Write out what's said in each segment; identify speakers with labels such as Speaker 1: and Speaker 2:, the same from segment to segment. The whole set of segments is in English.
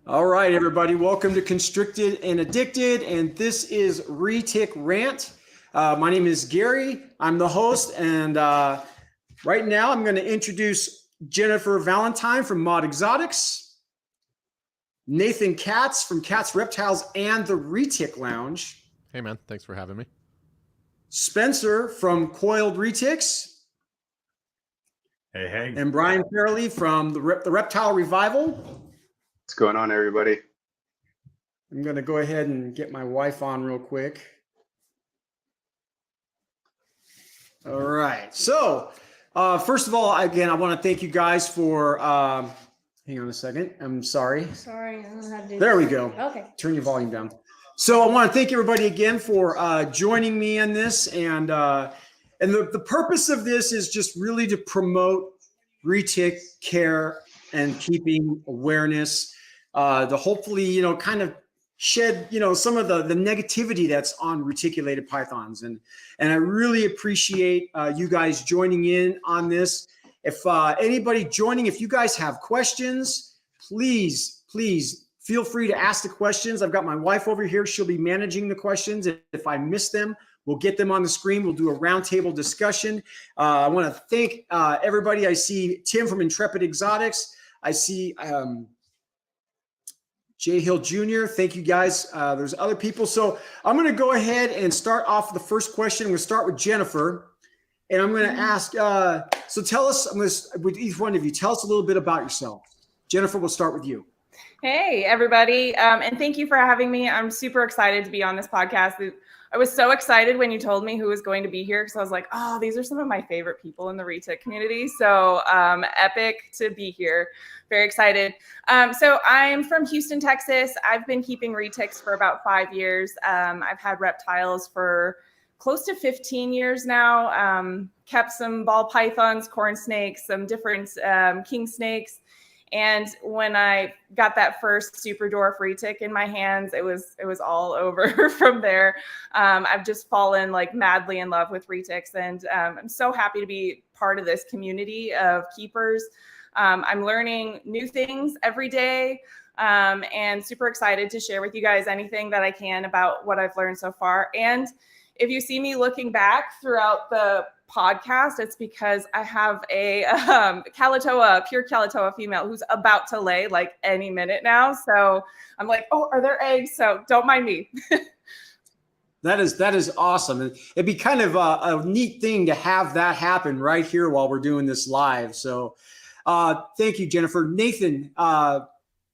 Speaker 1: All right, everybody, welcome to Constricted and Addicted, and this is Retic Rant. My name is Gary. I'm the host, and right now I'm going to introduce Jennifer Valentine from Mod Exotics, Nathan Katz from Katz Reptiles and the Retic Lounge.
Speaker 2: Hey, man. Thanks for having me.
Speaker 1: Spencer from Coiled Retics.
Speaker 3: Hey.
Speaker 1: And Brian Farrelly from the Reptile Revival.
Speaker 3: What's going on, everybody?
Speaker 1: I'm going to go ahead and get my wife on real quick. All right. So, first of all, again, I want to thank you guys for, hang on a second. I'm sorry.
Speaker 4: Sorry, I don't know how to do
Speaker 1: There we go.
Speaker 4: Okay.
Speaker 1: Turn your volume down. So I want to thank everybody again for joining me in this. And the purpose of this is just really to promote retic care and keeping awareness, to hopefully, kind of shed, some of the negativity that's on reticulated pythons. And I really appreciate you guys joining in on this. If anybody joining, if you guys have questions, please feel free to ask the questions. I've got my wife over here. She'll be managing the questions. If I miss them, we'll get them on the screen. We'll do a roundtable discussion. I want to thank everybody. I see Tim from Intrepid Exotics. I see Jay Hill Jr. Thank you, guys. There's other people. So I'm going to go ahead and start off with the first question. I'm going to start with Jennifer. And I'm going to ask, so tell us, with each one of you, tell us a little bit about yourself. Jennifer, we'll start with you.
Speaker 5: Hey, everybody. And thank you for having me. I'm super excited to be on this podcast. I was so excited when you told me who was going to be here because I was like, oh, these are some of my favorite people in the retic community. So epic to be here. Very excited. So I'm from Houston, Texas. I've been keeping retics for about 5 years. I've had reptiles for close to 15 years now. Kept some ball pythons, corn snakes, some different king snakes. And when I got that first super dwarf retic in my hands, it was all over from there. I've just fallen like madly in love with retics, and I'm so happy to be part of this community of keepers. I'm learning new things every day, and super excited to share with you guys anything that I can about what I've learned so far. And if you see me looking back throughout the podcast, it's because I have a pure Calatoa female who's about to lay like any minute now. So I'm like, oh, are there eggs? So don't mind me.
Speaker 1: That is awesome. And it'd be kind of a neat thing to have that happen right here while we're doing this live. So thank you, Jennifer. Nathan,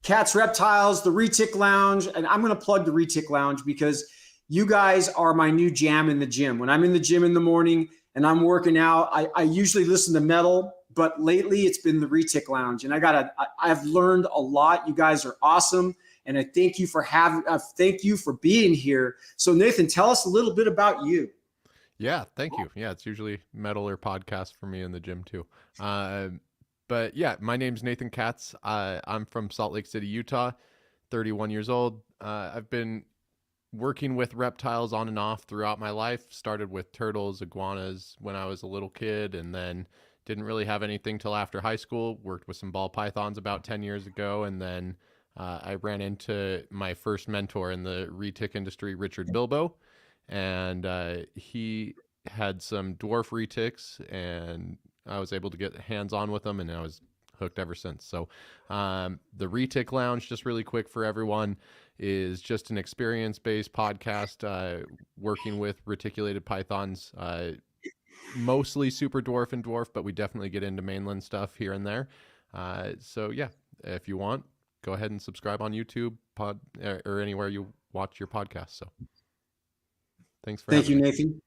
Speaker 1: Katz Reptiles, the Retic Lounge, and I'm going to plug the Retic Lounge because you guys are my new jam in the gym. When I'm in the gym in the morning and I'm working out, I usually listen to metal, but lately it's been the Retic Lounge. And I've learned a lot. You guys are awesome. And I thank you for being here. So Nathan, tell us a little bit about you.
Speaker 2: Yeah, thank you. Yeah, it's usually metal or podcast for me in the gym too. But yeah, my name's Nathan Katz. I'm from Salt Lake City, Utah, 31 years old. I've been working with reptiles on and off throughout my life. Started with turtles, iguanas when I was a little kid, and then didn't really have anything till after high school. Worked with some ball pythons about 10 years ago, and then I ran into my first mentor in the retic industry, Richard Bilbo, and he had some dwarf retics, and I was able to get hands-on with them, and I was hooked ever since. So the Retic Lounge, just really quick for everyone, is just an experience-based podcast working with reticulated pythons, mostly super dwarf and dwarf, but we definitely get into mainland stuff here and there. So yeah, if you want, go ahead and subscribe on YouTube or anywhere you watch your podcast. So thanks for having me.
Speaker 1: Thank you, Nathan.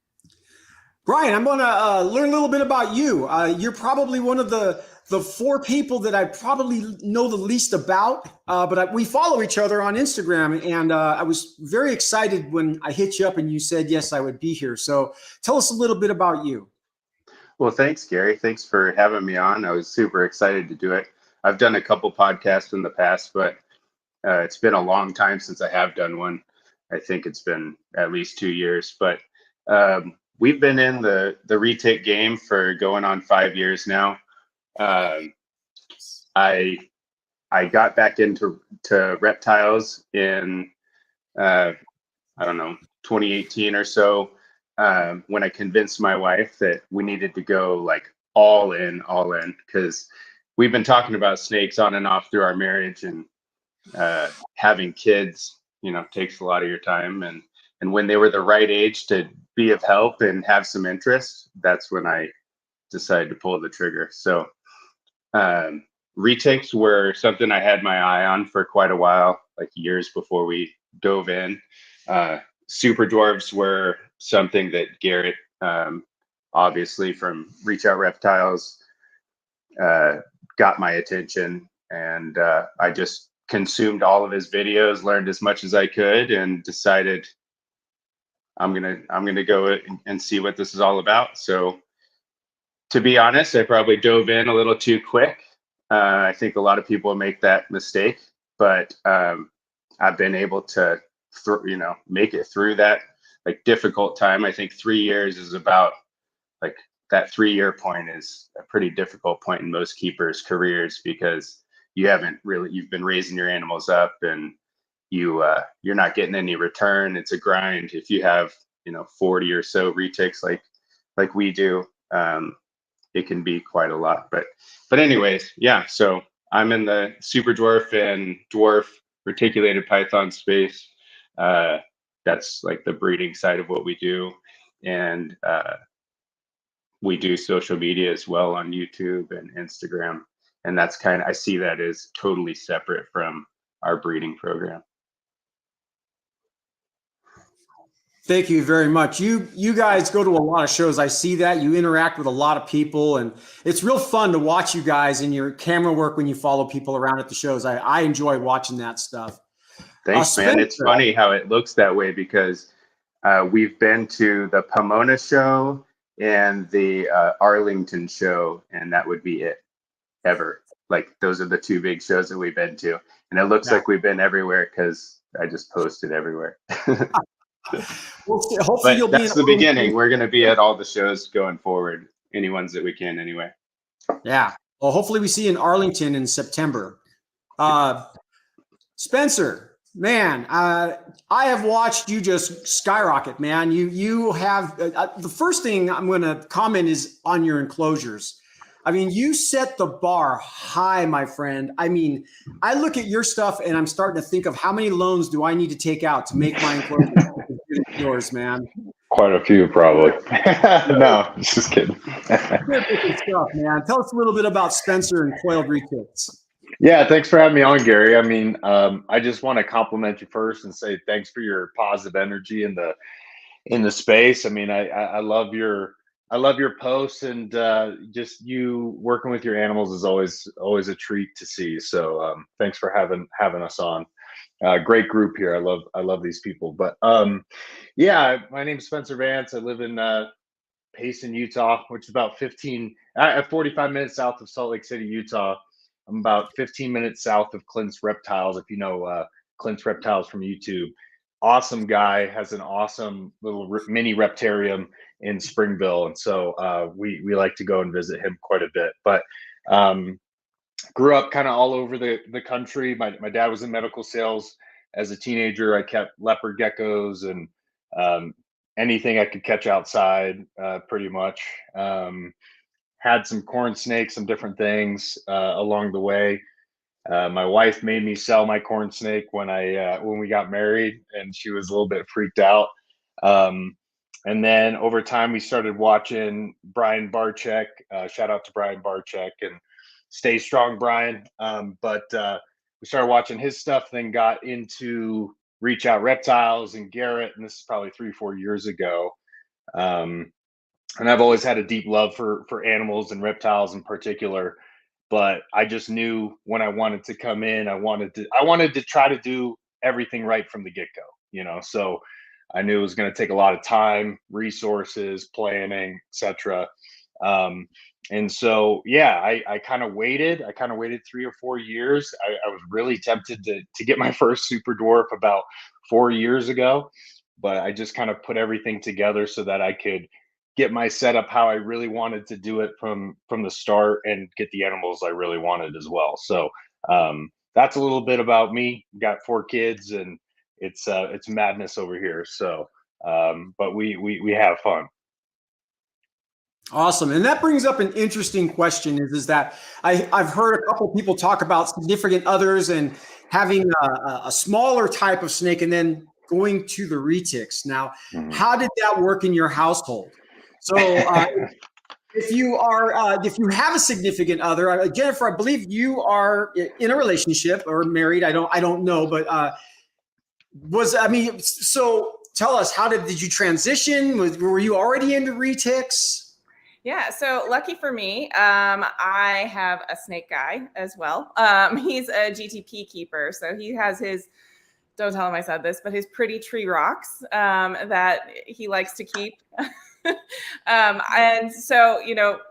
Speaker 1: Brian, I'm going to learn a little bit about you. You're probably one of the 4 people that I probably know the least about, but we follow each other on Instagram, and I was very excited when I hit you up and you said, yes, I would be here. So tell us a little bit about you.
Speaker 3: Well, thanks, Gary. Thanks for having me on. I was super excited to do it. I've done a couple podcasts in the past, but it's been a long time since I have done one. I think it's been at least 2 years, but we've been in the retic game for going on 5 years now. I I got back into reptiles in I don't know, 2018 or so, when I convinced my wife that we needed to go like all in, because we've been talking about snakes on and off through our marriage, and having kids, takes a lot of your time. And when they were the right age to be of help and have some interest, that's when I decided to pull the trigger. So retics were something I had my eye on for quite a while, like years before we dove in. Super dwarves were something that Garrett, obviously from Reach Out Reptiles, got my attention, and I just consumed all of his videos, learned as much as I could, and decided I'm gonna go and see what this is all about. So, to be honest, I probably dove in a little too quick. I think a lot of people make that mistake, but I've been able to, make it through that like difficult time. I think 3 years is about like that 3 year point is a pretty difficult point in most keepers' careers, because you've been raising your animals up, and you're not getting any return. It's a grind. If you have 40 or so retics like we do, it can be quite a lot. But anyways, yeah. So I'm in the super dwarf and dwarf reticulated python space. That's like the breeding side of what we do, and we do social media as well on YouTube and Instagram. And that's I see that as totally separate from our breeding program.
Speaker 1: Thank you very much. You guys go to a lot of shows. I see that you interact with a lot of people, and it's real fun to watch you guys in your camera work when you follow people around at the shows. I enjoy watching that stuff.
Speaker 3: Thanks, man. It's funny how it looks that way, because we've been to the Pomona show and the Arlington show, and that would be it ever. Like, those are the two big shows that we've been to, and it looks like we've been everywhere because I just posted everywhere.
Speaker 1: Well, hopefully
Speaker 3: but that's the beginning. We're going to be at all the shows going forward, any ones that we can anyway.
Speaker 1: Yeah. Well, hopefully we see you in Arlington in September. Spencer, man, I have watched you just skyrocket, man. You have the first thing I'm going to comment is on your enclosures. I mean, you set the bar high, my friend. I mean, I look at your stuff and I'm starting to think of how many loans do I need to take out to make my enclosures yours, man.
Speaker 4: Quite a few, probably. No, just kidding.
Speaker 1: Stuff, man. Tell us a little bit about Spencer and coiled retics.
Speaker 4: Yeah, thanks for having me on, Gary. I mean, I just want to compliment you first and say thanks for your positive energy in the space. I mean, I love your posts, and just you working with your animals is always a treat to see. So thanks for having us on. Great group here. I love these people. But yeah, my name is Spencer Vance. I live in Payson, Utah, which is about 45 minutes south of Salt Lake City, Utah. I'm about 15 minutes south of Clint's Reptiles. If you know Clint's Reptiles from YouTube, awesome guy, has an awesome little mini reptarium in Springville, and so we like to go and visit him quite a bit. But grew up kind of all over the country. My dad was in medical sales. As a teenager, I kept leopard geckos and anything I could catch outside, pretty much. Had some corn snakes, some different things along the way. My wife made me sell my corn snake when we got married, and she was a little bit freaked out. And then over time, we started watching Brian Barczyk. Shout out to Brian Barczyk, and stay strong, Brian. But we started watching his stuff, then got into Reach Out Reptiles and Garrett, and this is probably 3-4 years ago. And I've always had a deep love for animals and reptiles in particular, but I just knew when I wanted to come in, I wanted to try to do everything right from the get-go, so I knew it was going to take a lot of time, resources, planning, etc. And so, yeah, I kind of waited. I kind of waited 3 or 4 years. I was really tempted to get my first super dwarf about 4 years ago, but I just kind of put everything together so that I could get my setup how I really wanted to do it from the start, and get the animals I really wanted as well. So that's a little bit about me. Got 4 kids, and it's madness over here. So, but we have fun.
Speaker 1: Awesome. And that brings up an interesting question is that I've heard a couple people talk about significant others and having a smaller type of snake and then going to the retics. Now, how did that work in your household? So if you have a significant other, Jennifer, I believe you are in a relationship or married. I don't know, but so tell us, did you transition? Were you already into retics?
Speaker 5: Yeah, so lucky for me, I have a snake guy as well. He's a GTP keeper, so he has his, don't tell him I said this, but his pretty tree rocks that he likes to keep. And so,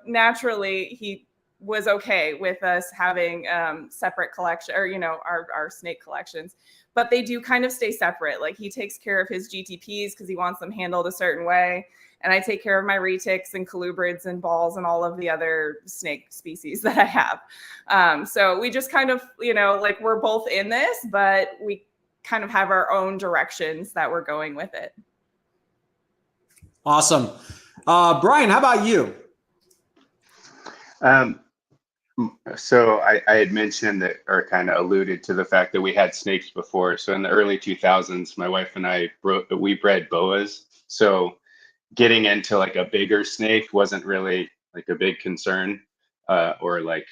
Speaker 5: naturally he was okay with us having separate collection or, our snake collections, but they do kind of stay separate. Like he takes care of his GTPs because he wants them handled a certain way. And I take care of my retics and colubrids and balls and all of the other snake species that I have. So we just kind of, we're both in this, but we kind of have our own directions that we're going with it.
Speaker 1: Awesome. Brian, how about you?
Speaker 3: So I had mentioned that, or kind of alluded to the fact that we had snakes before. So in the early 2000s, my wife and I we bred boas. So getting into like a bigger snake wasn't really like a big concern or like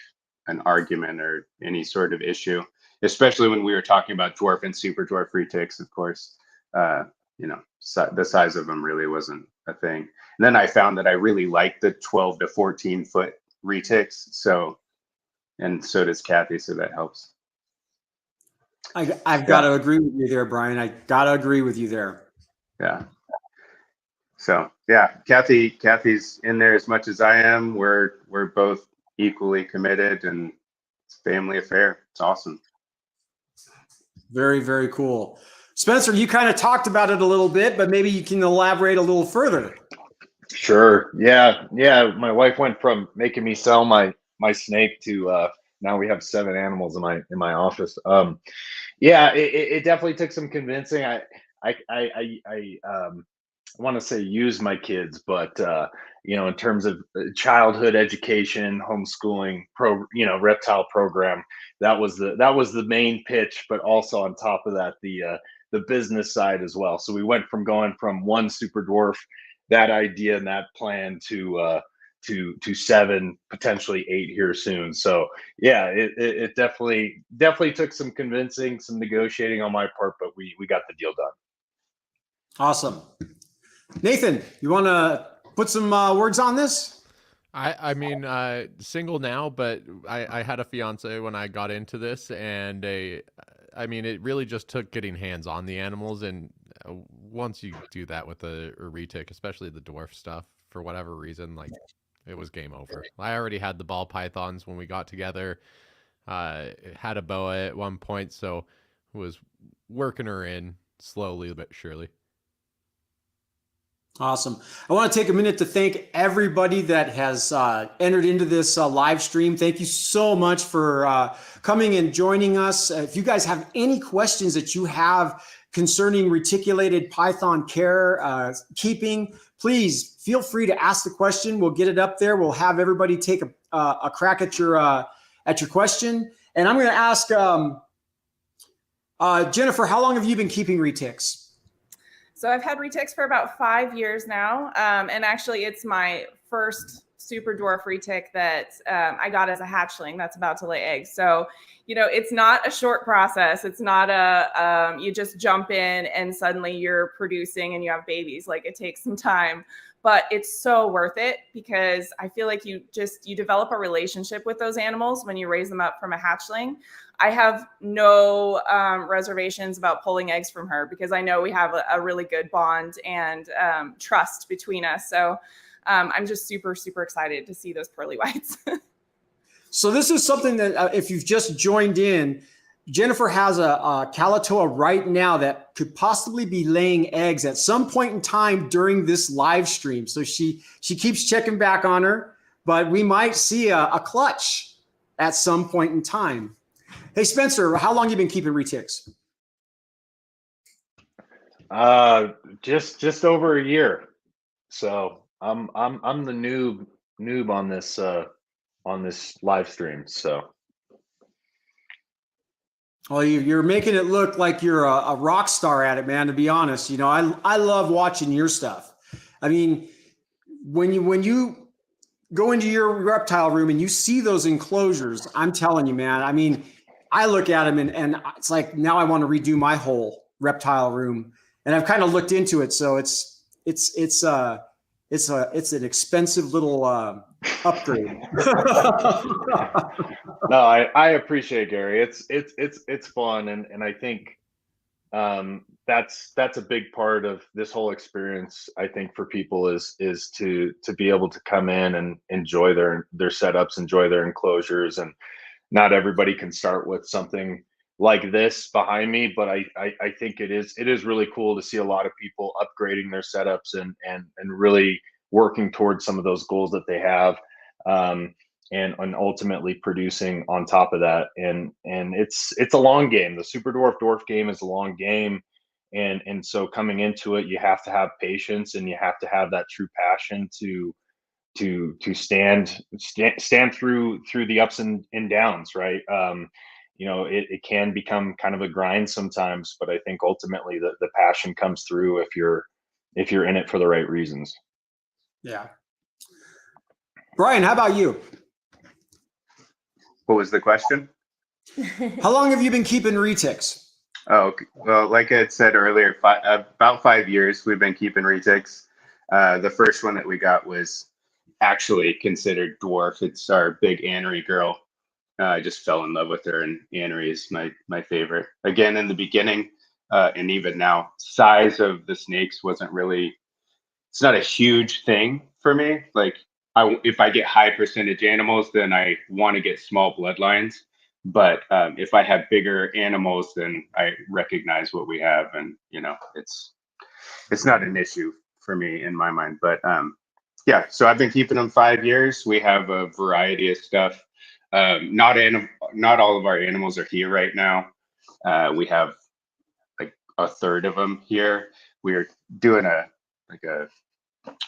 Speaker 3: an argument or any sort of issue, especially when we were talking about dwarf and super dwarf retics, of course. The size of them really wasn't a thing. And then I found that I really liked the 12 to 14 foot retics. And so does Kathy, so that helps.
Speaker 1: I've got to agree with you there, Brian. I got to agree with you there.
Speaker 3: Yeah. So yeah, Kathy's in there as much as I am. We're both equally committed, and it's a family affair. It's awesome.
Speaker 1: Very, very cool. Spencer, you kind of talked about it a little bit, but maybe you can elaborate a little further.
Speaker 4: Sure. Yeah. My wife went from making me sell my snake to now we have 7 animals in my office. It definitely took some convincing. I want to say use my kids, but in terms of childhood education, homeschooling, reptile program, that was the main pitch. But also on top of that, the business side as well. So we went from going from 1 super dwarf, that idea and that plan to 7, potentially 8 here soon. So yeah, it definitely took some convincing, some negotiating on my part, but we got the deal done.
Speaker 1: Awesome. Nathan, you want to put some words on this?
Speaker 2: I mean, single now, but I had a fiance when I got into this, and it really just took getting hands on the animals. And once you do that with a retic, especially the dwarf stuff, for whatever reason, like it was game over. I already had the ball pythons when we got together, had a boa at one point, so was working her in slowly but surely.
Speaker 1: Awesome. I want to take a minute to thank everybody that has entered into this live stream. Thank you so much for coming and joining us. If you guys have any questions that you have concerning reticulated python care keeping, please feel free to ask the question. We'll get it up there. We'll have everybody take a crack at your question. And I'm going to ask Jennifer, how long have you been keeping retics?
Speaker 5: So I've had retics for about 5 years now. And actually it's my first super dwarf retic that I got as a hatchling that's about to lay eggs. So, it's not a short process. It's not you just jump in and suddenly you're producing and you have babies. Like it takes some time, but it's so worth it because I feel like you develop a relationship with those animals when you raise them up from a hatchling. I have no reservations about pulling eggs from her because I know we have a really good bond and trust between us. So I'm just super, super excited to see those pearly whites.
Speaker 1: So this is something that if you've just joined in, Jennifer has a Calicoa right now that could possibly be laying eggs at some point in time during this live stream. So she keeps checking back on her, but we might see a clutch at some point in time. Hey, Spencer, how long you been keeping retics?
Speaker 4: Just over a year. So I'm the noob on this live stream. So
Speaker 1: Well, you're making it look like you're a rock star at it, man. To be honest, I love watching your stuff. I mean, when you go into your reptile room and you see those enclosures, I'm telling you, man. I mean, I look at them and it's like now I want to redo my whole reptile room, and I've kind of looked into it. So it's an expensive little upgrade.
Speaker 4: no, I appreciate it, Gary. It's fun, and I think that's a big part of this whole experience. I think for people is to be able to come in and enjoy their setups, enjoy their enclosures, and not everybody can start with something like this behind me, but I think it is really cool to see a lot of people upgrading their setups and really working towards some of those goals that they have, and ultimately producing on top of that. And it's a long game. The super dwarf game is a long game, and so coming into it, you have to have patience and you have to have that true passion to stand through the ups and downs, right? It can become kind of a grind sometimes, but I think ultimately the passion comes through if you're in it for the right reasons.
Speaker 1: Yeah. Brian, how about you?
Speaker 3: What was the question?
Speaker 1: How long have you been keeping retics?
Speaker 3: Oh, well, like I had said earlier, about 5 years we've been keeping retics. The first one that we got was actually considered dwarf. It's our big anery girl. I just fell in love with her, and anery is my favorite. Again, in the beginning, and even now, size of the snakes wasn't really. It's not a huge thing for me. Like, if I get high percentage animals, then I want to get small bloodlines. But if I have bigger animals, then I recognize what we have, and it's not an issue for me in my mind. But yeah, so I've been keeping them 5 years. We have a variety of stuff. Not all of our animals are here right now. We have like a third of them here. We're doing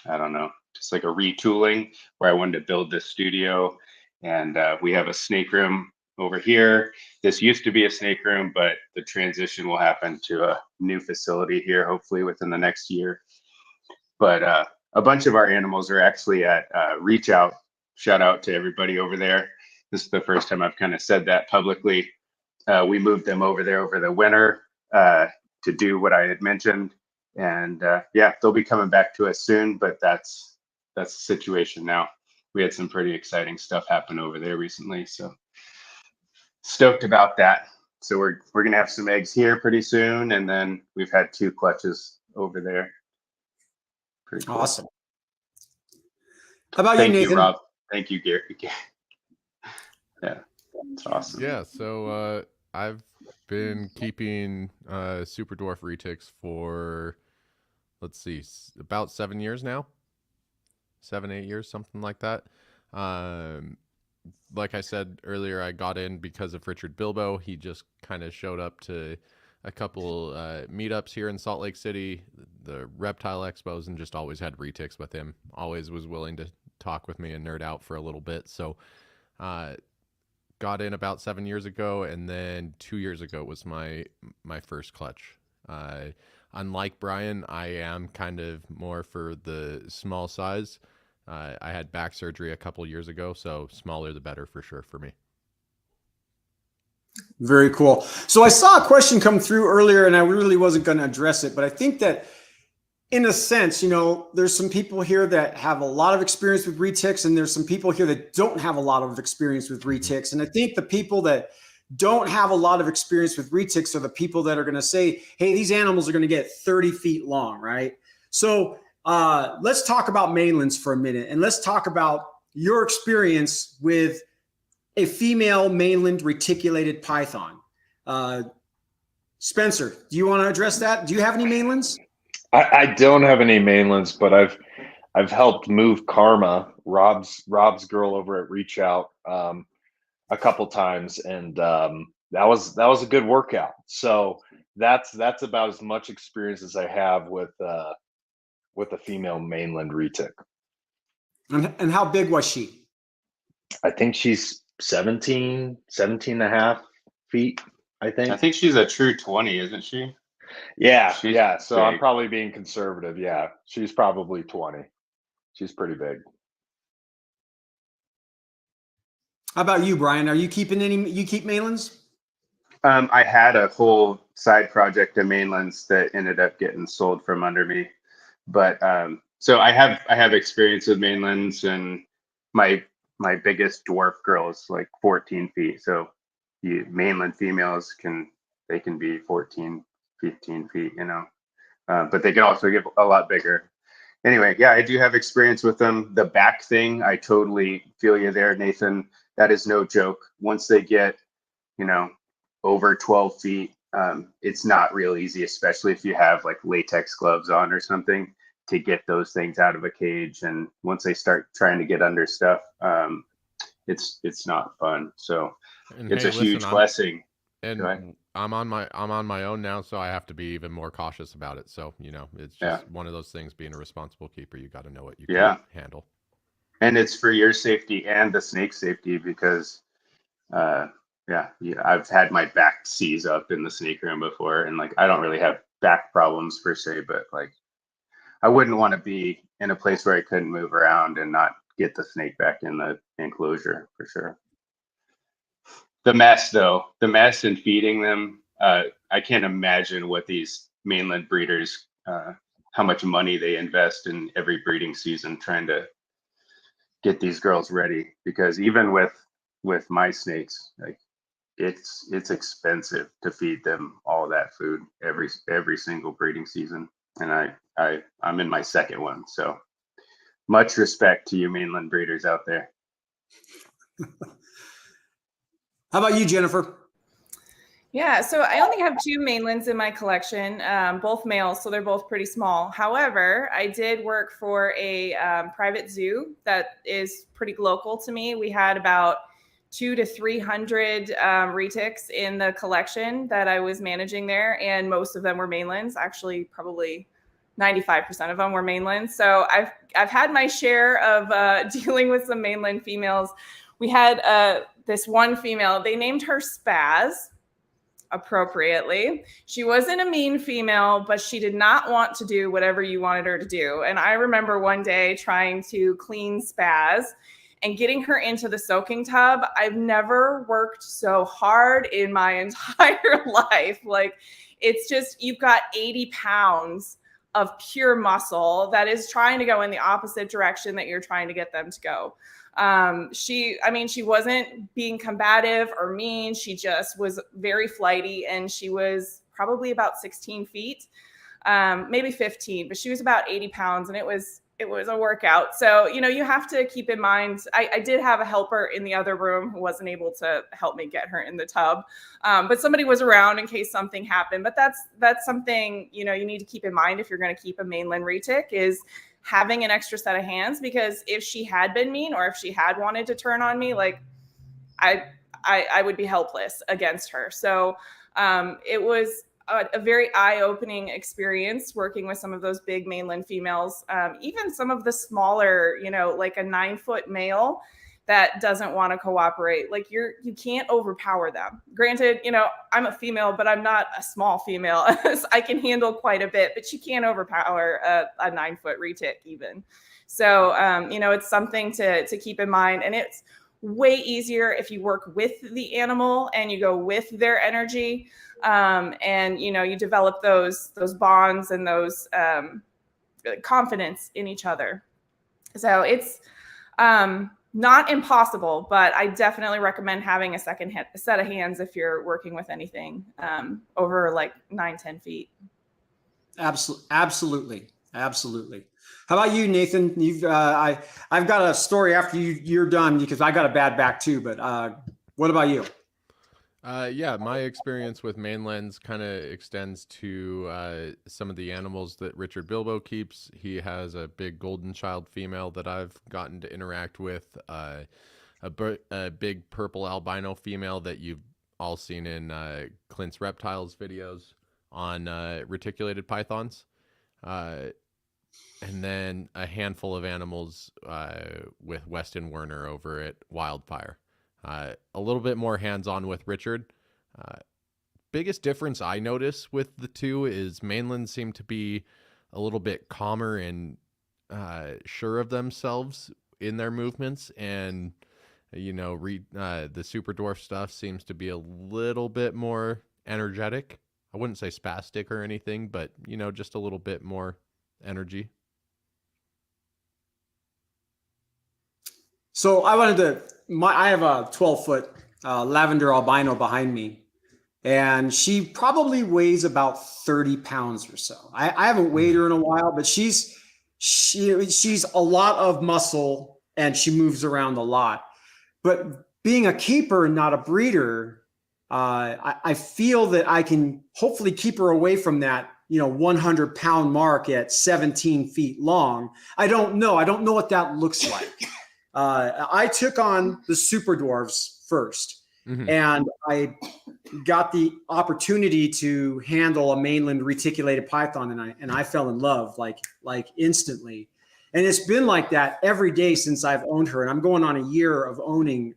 Speaker 3: I don't know, just like a retooling where I wanted to build this studio, and we have a snake room over here. This used to be a snake room, but the transition will happen to a new facility here, hopefully within the next year. But a bunch of our animals are actually at Reach Out. Shout out to everybody over there. This is the first time I've kind of said that publicly. We moved them over there over the winter to do what I had mentioned. And yeah, they'll be coming back to us soon, but that's the situation now. We had some pretty exciting stuff happen over there recently, so stoked about that. So we're gonna have some eggs here pretty soon, and then we've had 2 clutches over there. Pretty cool.
Speaker 1: Awesome. How about
Speaker 3: Thank
Speaker 1: you, Nathan?
Speaker 3: you, Rob. Thank you, Gary. Yeah, it's awesome.
Speaker 2: Yeah, so I've been keeping super dwarf retics for, let's see, about 7 years now. 7, 8 years, something like that. Like I said earlier, I got in because of Richard Bilbo. He just kind of showed up to a couple meetups here in Salt Lake City, the reptile expos, and just always had retics with him. Always was willing to talk with me and nerd out for a little bit. So got in about 7 years ago, and then 2 years ago was my first clutch. Unlike Brian, I am kind of more for the small size. I had back surgery a couple years ago, so smaller the better for sure for me.
Speaker 1: Very cool. So I saw a question come through earlier, and I really wasn't going to address it, but I think that in a sense, there's some people here that have a lot of experience with retics, and there's some people here that don't have a lot of experience with retics. And I think the people that don't have a lot of experience with retics are the people that are going to say, hey, these animals are going to get 30 feet long, right? So let's talk about mainlands for a minute, and let's talk about your experience with a female mainland reticulated python. Spencer, do you want to address that? Do you have any mainlands?
Speaker 4: I don't have any mainlands, but I've helped move Karma, Rob's girl over at Reach Out, a couple times, and that was a good workout. So that's about as much experience as I have with a female mainland retic.
Speaker 1: And how big was she?
Speaker 4: I think she's 17 and a half feet, I think.
Speaker 3: I think she's a true 20, isn't she?
Speaker 4: Yeah,
Speaker 3: She's
Speaker 4: yeah. So I'm
Speaker 3: big.
Speaker 4: probably being conservative. Yeah, she's probably 20. She's pretty big.
Speaker 1: How about you, Brian? Are you keeping you keep mainlands?
Speaker 3: I had a whole side project of mainlands that ended up getting sold from under me, but so I have experience with mainlands, and my biggest dwarf girl is like 14 feet. So mainland females can be 14, 15 feet, but they can also get a lot bigger. Anyway, yeah, I do have experience with them. The back thing, I totally feel you there, Nathan. That is no joke. Once they get, over 12 feet, it's not real easy, especially if you have like latex gloves on or something, to get those things out of a cage. And once they start trying to get under stuff, it's not fun. So
Speaker 2: And
Speaker 3: it's
Speaker 2: hey,
Speaker 3: a huge
Speaker 2: listen,
Speaker 3: blessing.
Speaker 2: and I'm on my own now, so I have to be even more cautious about it. So, it's just one of those things. Being a responsible keeper, you got to know what you can handle.
Speaker 3: And it's for your safety and the snake safety, because I've had my back seize up in the snake room before, and like I don't really have back problems per se, but like I wouldn't want to be in a place where I couldn't move around and not get the snake back in the enclosure for sure. The mess and feeding them, I can't imagine what these mainland breeders, how much money they invest in every breeding season trying to get these girls ready, because even with my snakes, like it's expensive to feed them all that food every single breeding season. And I'm in my second one, so much respect to you mainland breeders out there.
Speaker 1: How about you, Jennifer?
Speaker 5: Yeah, so I only have 2 mainlands in my collection, both males, so they're both pretty small. However, I did work for a private zoo that is pretty local to me. We had about 200 to 300 retics in the collection that I was managing there, and most of them were mainlands. Actually, probably 95% of them were mainlands. So I've had my share of dealing with some mainland females. We had this one female. They named her Spaz, appropriately. She wasn't a mean female, but she did not want to do whatever you wanted her to do. And I remember one day trying to clean Spaz and getting her into the soaking tub. I've never worked so hard in my entire life. Like, it's just, you've got 80 pounds of pure muscle that is trying to go in the opposite direction that you're trying to get them to go. She wasn't being combative or mean. She just was very flighty, and she was probably about 16 feet, maybe 15, but she was about 80 pounds, and it was a workout. So, you have to keep in mind, I did have a helper in the other room who wasn't able to help me get her in the tub. But somebody was around in case something happened. But that's something, you need to keep in mind if you're going to keep a mainland retic, is having an extra set of hands, because if she had been mean, or if she had wanted to turn on me, like I would be helpless against her. So it was a very eye-opening experience working with some of those big mainland females, even some of the smaller, like a 9-foot male that doesn't want to cooperate. Like, you can't overpower them. Granted, I'm a female, but I'm not a small female. I can handle quite a bit, but you can't overpower a 9-foot retic even. So, it's something to keep in mind. And it's way easier if you work with the animal and you go with their energy. And, you develop those bonds and those confidence in each other. So it's not impossible, but I definitely recommend having a second set of hands if you're working with anything over like 9-10 feet.
Speaker 1: Absolutely. How about you, Nathan? I've got a story after you're done, because I got a bad back too. But what about you?
Speaker 2: Yeah, my experience with mainlands kind of extends to some of the animals that Richard Bilbo keeps. He has a big golden child female that I've gotten to interact with, a big purple albino female that you all seen in Clint's Reptiles videos on reticulated pythons. And then a handful of animals with Weston Werner over at Wildfire. A little bit more hands-on with Richard. Biggest difference I notice with the two is mainlands seem to be a little bit calmer and sure of themselves in their movements, and the super dwarf stuff seems to be a little bit more energetic. I wouldn't say spastic or anything, but just a little bit more energy.
Speaker 1: So I have a 12-foot lavender albino behind me, and she probably weighs about 30 pounds or so. I haven't weighed her in a while, but she's a lot of muscle and she moves around a lot. But being a keeper and not a breeder, I feel that I can hopefully keep her away from that 100-pound mark at 17 feet long. I don't know what that looks like. I took on the super dwarves first, and I got the opportunity to handle a mainland reticulated python, and I fell in love like instantly. And it's been like that every day since I've owned her, and I'm going on a year of owning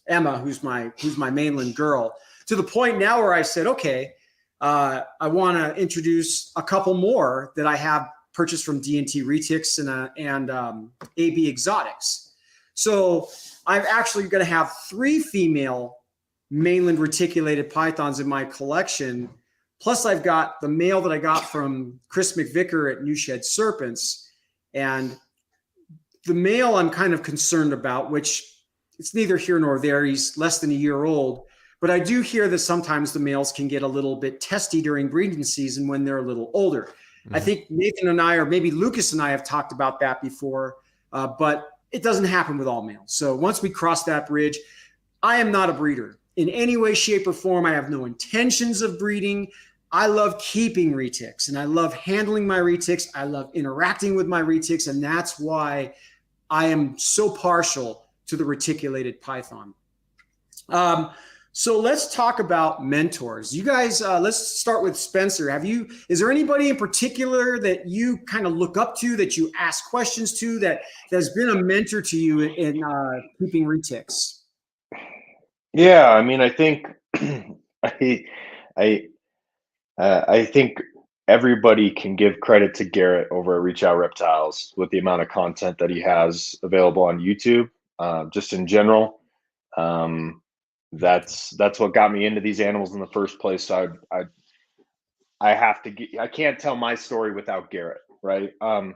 Speaker 1: Emma, who's my mainland girl, to the point now where I said, okay, I want to introduce a couple more that I have purchased from D&T Retics and AB Exotics. So I'm actually going to have 3 female mainland reticulated pythons in my collection. Plus I've got the male that I got from Chris McVicker at New Shed Serpents. And the male I'm kind of concerned about, which it's neither here nor there. He's less than a year old. But I do hear that sometimes the males can get a little bit testy during breeding season when they're a little older. I think Nathan and I, or maybe Lucas and I, have talked about that before, but it doesn't happen with all males. So once we cross that bridge, I am not a breeder in any way, shape, or form. I have no intentions of breeding. I love keeping retics, and I love handling my retics. I love interacting with my retics, and that's why I am so partial to the reticulated python. So let's talk about mentors. You guys, let's start with Spencer. Is there anybody in particular that you kind of look up to, that you ask questions to, that has been a mentor to you in keeping retics?
Speaker 4: Yeah, I mean, I think I think everybody can give credit to Garrett over at Reach Out Reptiles with the amount of content that he has available on YouTube, just in general. That's what got me into these animals in the first place. So I can't tell my story without Garrett, right? And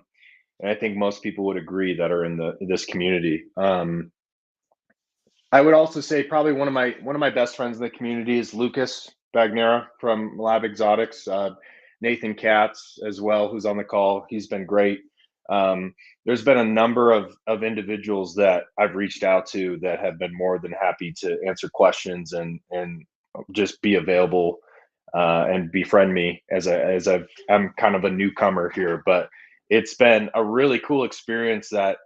Speaker 4: I think most people would agree that are in this community. I would also say probably one of my best friends in the community is Lucas Bagnera from Lab Exotics, Nathan Katz as well, who's on the call. He's been great. There's been a number of individuals that I've reached out to that have been more than happy to answer questions and just be available and befriend me I'm kind of a newcomer here, but it's been a really cool experience that,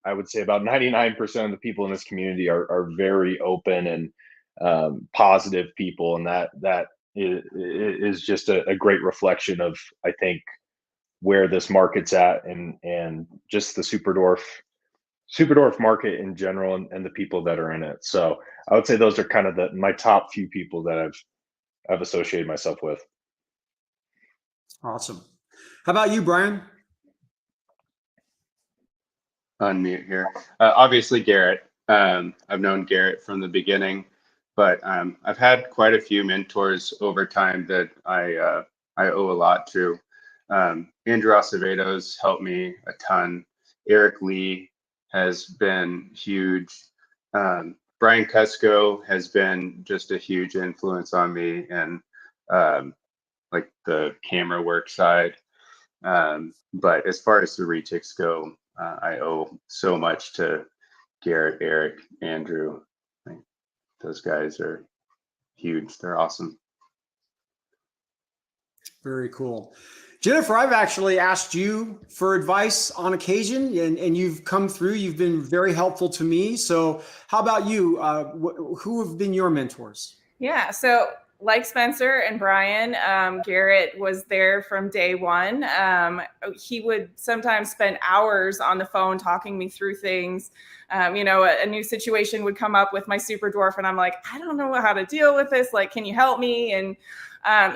Speaker 4: I would say about 99% of the people in this community are very open and positive people. And that is just a great reflection of, I think, where this market's at and just the super dwarf market in general and the people that are in it. So I would say those are kind of my top few people that I've associated myself with.
Speaker 1: Awesome. How about you, Brian?
Speaker 3: Unmute here. Obviously, Garrett. I've known Garrett from the beginning, but I've had quite a few mentors over time that I owe a lot to. Andrew Acevedo's helped me a ton. Eric Lee has been huge. Brian Cusco has been just a huge influence on me and like the camera work side. But as far as the retics go, I owe so much to Garrett, Eric, Andrew. Those guys are huge. They're awesome.
Speaker 1: Very cool. Jennifer, I've actually asked you for advice on occasion, and you've come through. You've been very helpful to me. So how about you? Who have been your mentors?
Speaker 5: Yeah, so like Spencer and Brian, Garrett was there from day one. He would sometimes spend hours on the phone talking me through things. A new situation would come up with my super dwarf, and I'm like, I don't know how to deal with this. Like, can you help me? And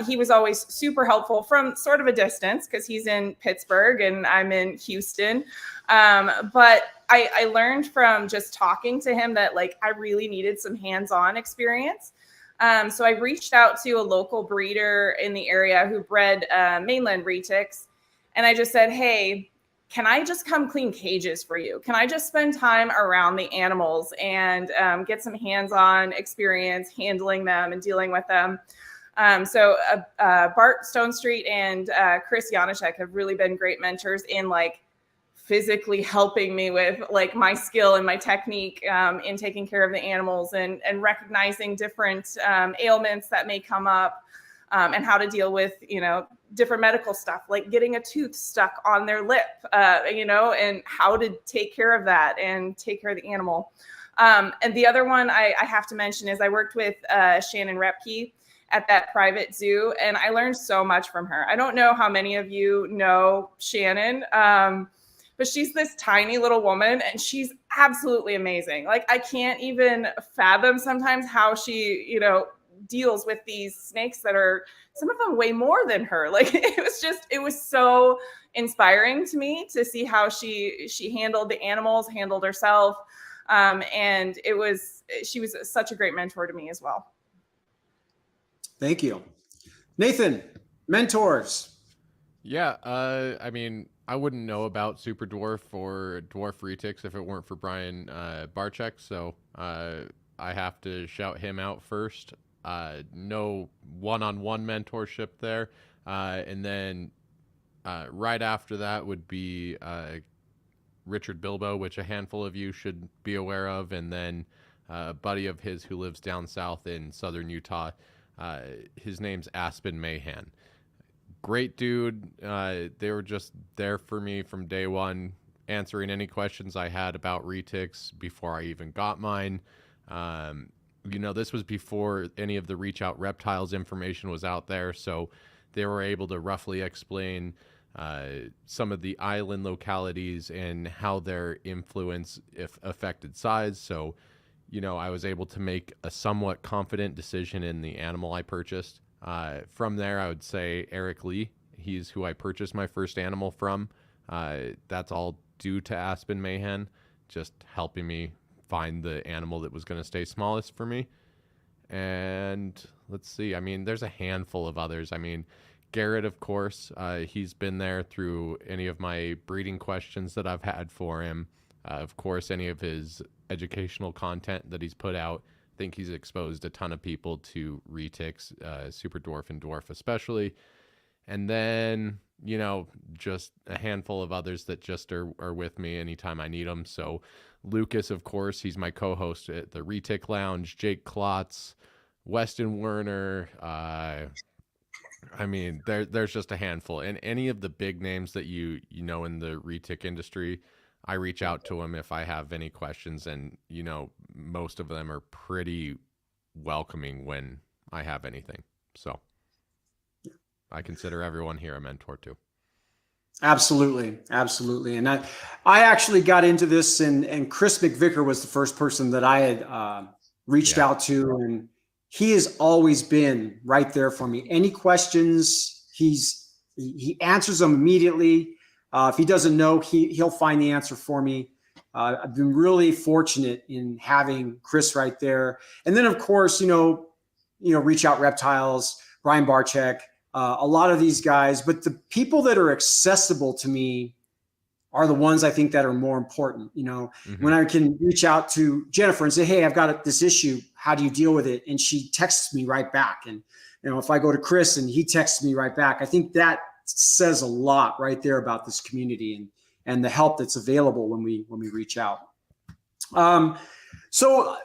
Speaker 5: he was always super helpful from sort of a distance because he's in Pittsburgh and I'm in Houston. But I learned from just talking to him that like I really needed some hands-on experience. So I reached out to a local breeder in the area who bred mainland retics. And I just said, hey, can I just come clean cages for you? Can I just spend time around the animals and get some hands-on experience handling them and dealing with them? So Bart Stone Street and Chris Janacek have really been great mentors in like physically helping me with like my skill and my technique in taking care of the animals and recognizing different ailments that may come up and how to deal with, different medical stuff, like getting a tooth stuck on their lip, and how to take care of that and take care of the animal. And the other one I have to mention is I worked with Shannon Repke at that private zoo, and I learned so much from her. I don't know how many of you know Shannon, but she's this tiny little woman and she's absolutely amazing. Like I can't even fathom sometimes how she, deals with these snakes that are some of them way more than her. Like it was so inspiring to me to see how she handled the animals, handled herself. And she was such a great mentor to me as well.
Speaker 1: Thank you. Nathan, mentors.
Speaker 2: Yeah, I wouldn't know about Super Dwarf or Dwarf Retics if it weren't for Brian Barczyk, so I have to shout him out first. No one-on-one mentorship there. And then right after that would be Richard Bilbo, which a handful of you should be aware of, and then a buddy of his who lives down south in southern Utah. His name's Aspen Mahan. Great dude. They were just there for me from day one, answering any questions I had about retics before I even got mine. This was before any of the Reach Out Reptiles information was out there, so they were able to roughly explain some of the island localities and how their influence affected size. So, I was able to make a somewhat confident decision in the animal I purchased. From there, I would say Eric Lee. He's who I purchased my first animal from. That's all due to Aspen Mahan, just helping me find the animal that was going to stay smallest for me. And let's see. There's a handful of others. Garrett, of course, he's been there through any of my breeding questions that I've had for him. Of course, any of his educational content that he's put out. I think he's exposed a ton of people to retics, Super Dwarf and Dwarf especially. And then, just a handful of others that just are with me anytime I need them. So Lucas, of course, he's my co-host at the Retic Lounge. Jake Klotz, Weston Werner. There's just a handful. And any of the big names that you know in the retic industry, I reach out to them if I have any questions, and most of them are pretty welcoming when I have anything. So I consider everyone here a mentor too.
Speaker 1: Absolutely. And I actually got into this, and Chris McVicker was the first person that I had reached out to, and he has always been right there for me. Any questions, he answers them immediately. If he doesn't know, he'll find the answer for me. I've been really fortunate in having Chris right there. And then, of course, Reach Out Reptiles, Brian Barczyk, a lot of these guys. But the people that are accessible to me are the ones I think that are more important. When I can reach out to Jennifer and say, hey, I've got this issue. How do you deal with it? And she texts me right back. And, if I go to Chris and he texts me right back, I think that says a lot right there about this community and the help that's available when we reach out. So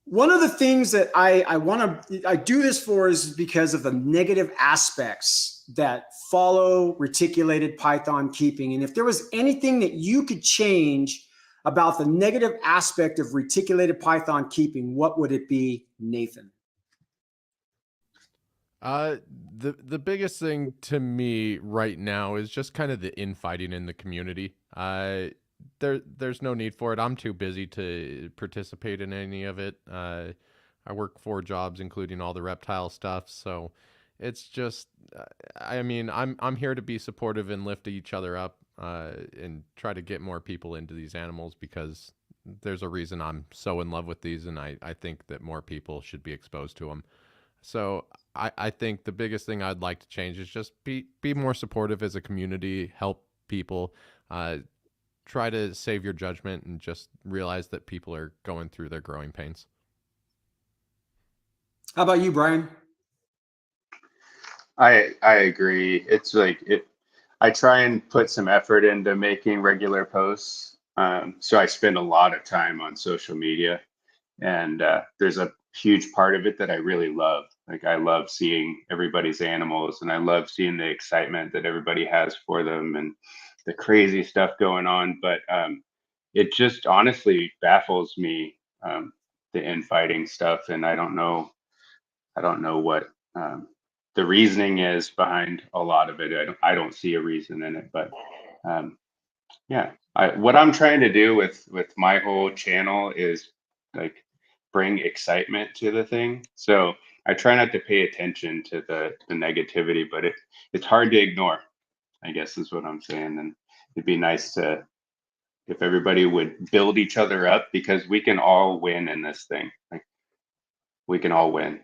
Speaker 1: one of the things that I do this for is because of the negative aspects that follow reticulated python keeping, and if there was anything that you could change about the negative aspect of reticulated python keeping, what would it be, Nathan?
Speaker 2: The biggest thing to me right now is just kind of the infighting in the community. There's no need for it. I'm too busy to participate in any of it. I work 4 jobs, including all the reptile stuff. So it's just, I mean, I'm here to be supportive and lift each other up, and try to get more people into these animals, because there's a reason I'm so in love with these, and I think that more people should be exposed to them. So I think the biggest thing I'd like to change is just be more supportive as a community, help people, try to save your judgment, and just realize that people are going through their growing pains.
Speaker 1: How about you, Brian?
Speaker 3: I agree. It's like I try and put some effort into making regular posts. So I spend a lot of time on social media, and there's a huge part of it that I really love. Like, I love seeing everybody's animals, and I love seeing the excitement that everybody has for them and the crazy stuff going on. But it just honestly baffles me, the infighting stuff, and I don't know what the reasoning is behind a lot of it. I don't see a reason in it, but yeah, what I'm trying to do with my whole channel is like bring excitement to the thing. So I try not to pay attention to the negativity, but it's hard to ignore, I guess is what I'm saying. And it'd be nice if everybody would build each other up, because we can all win in this thing. Like, we can all win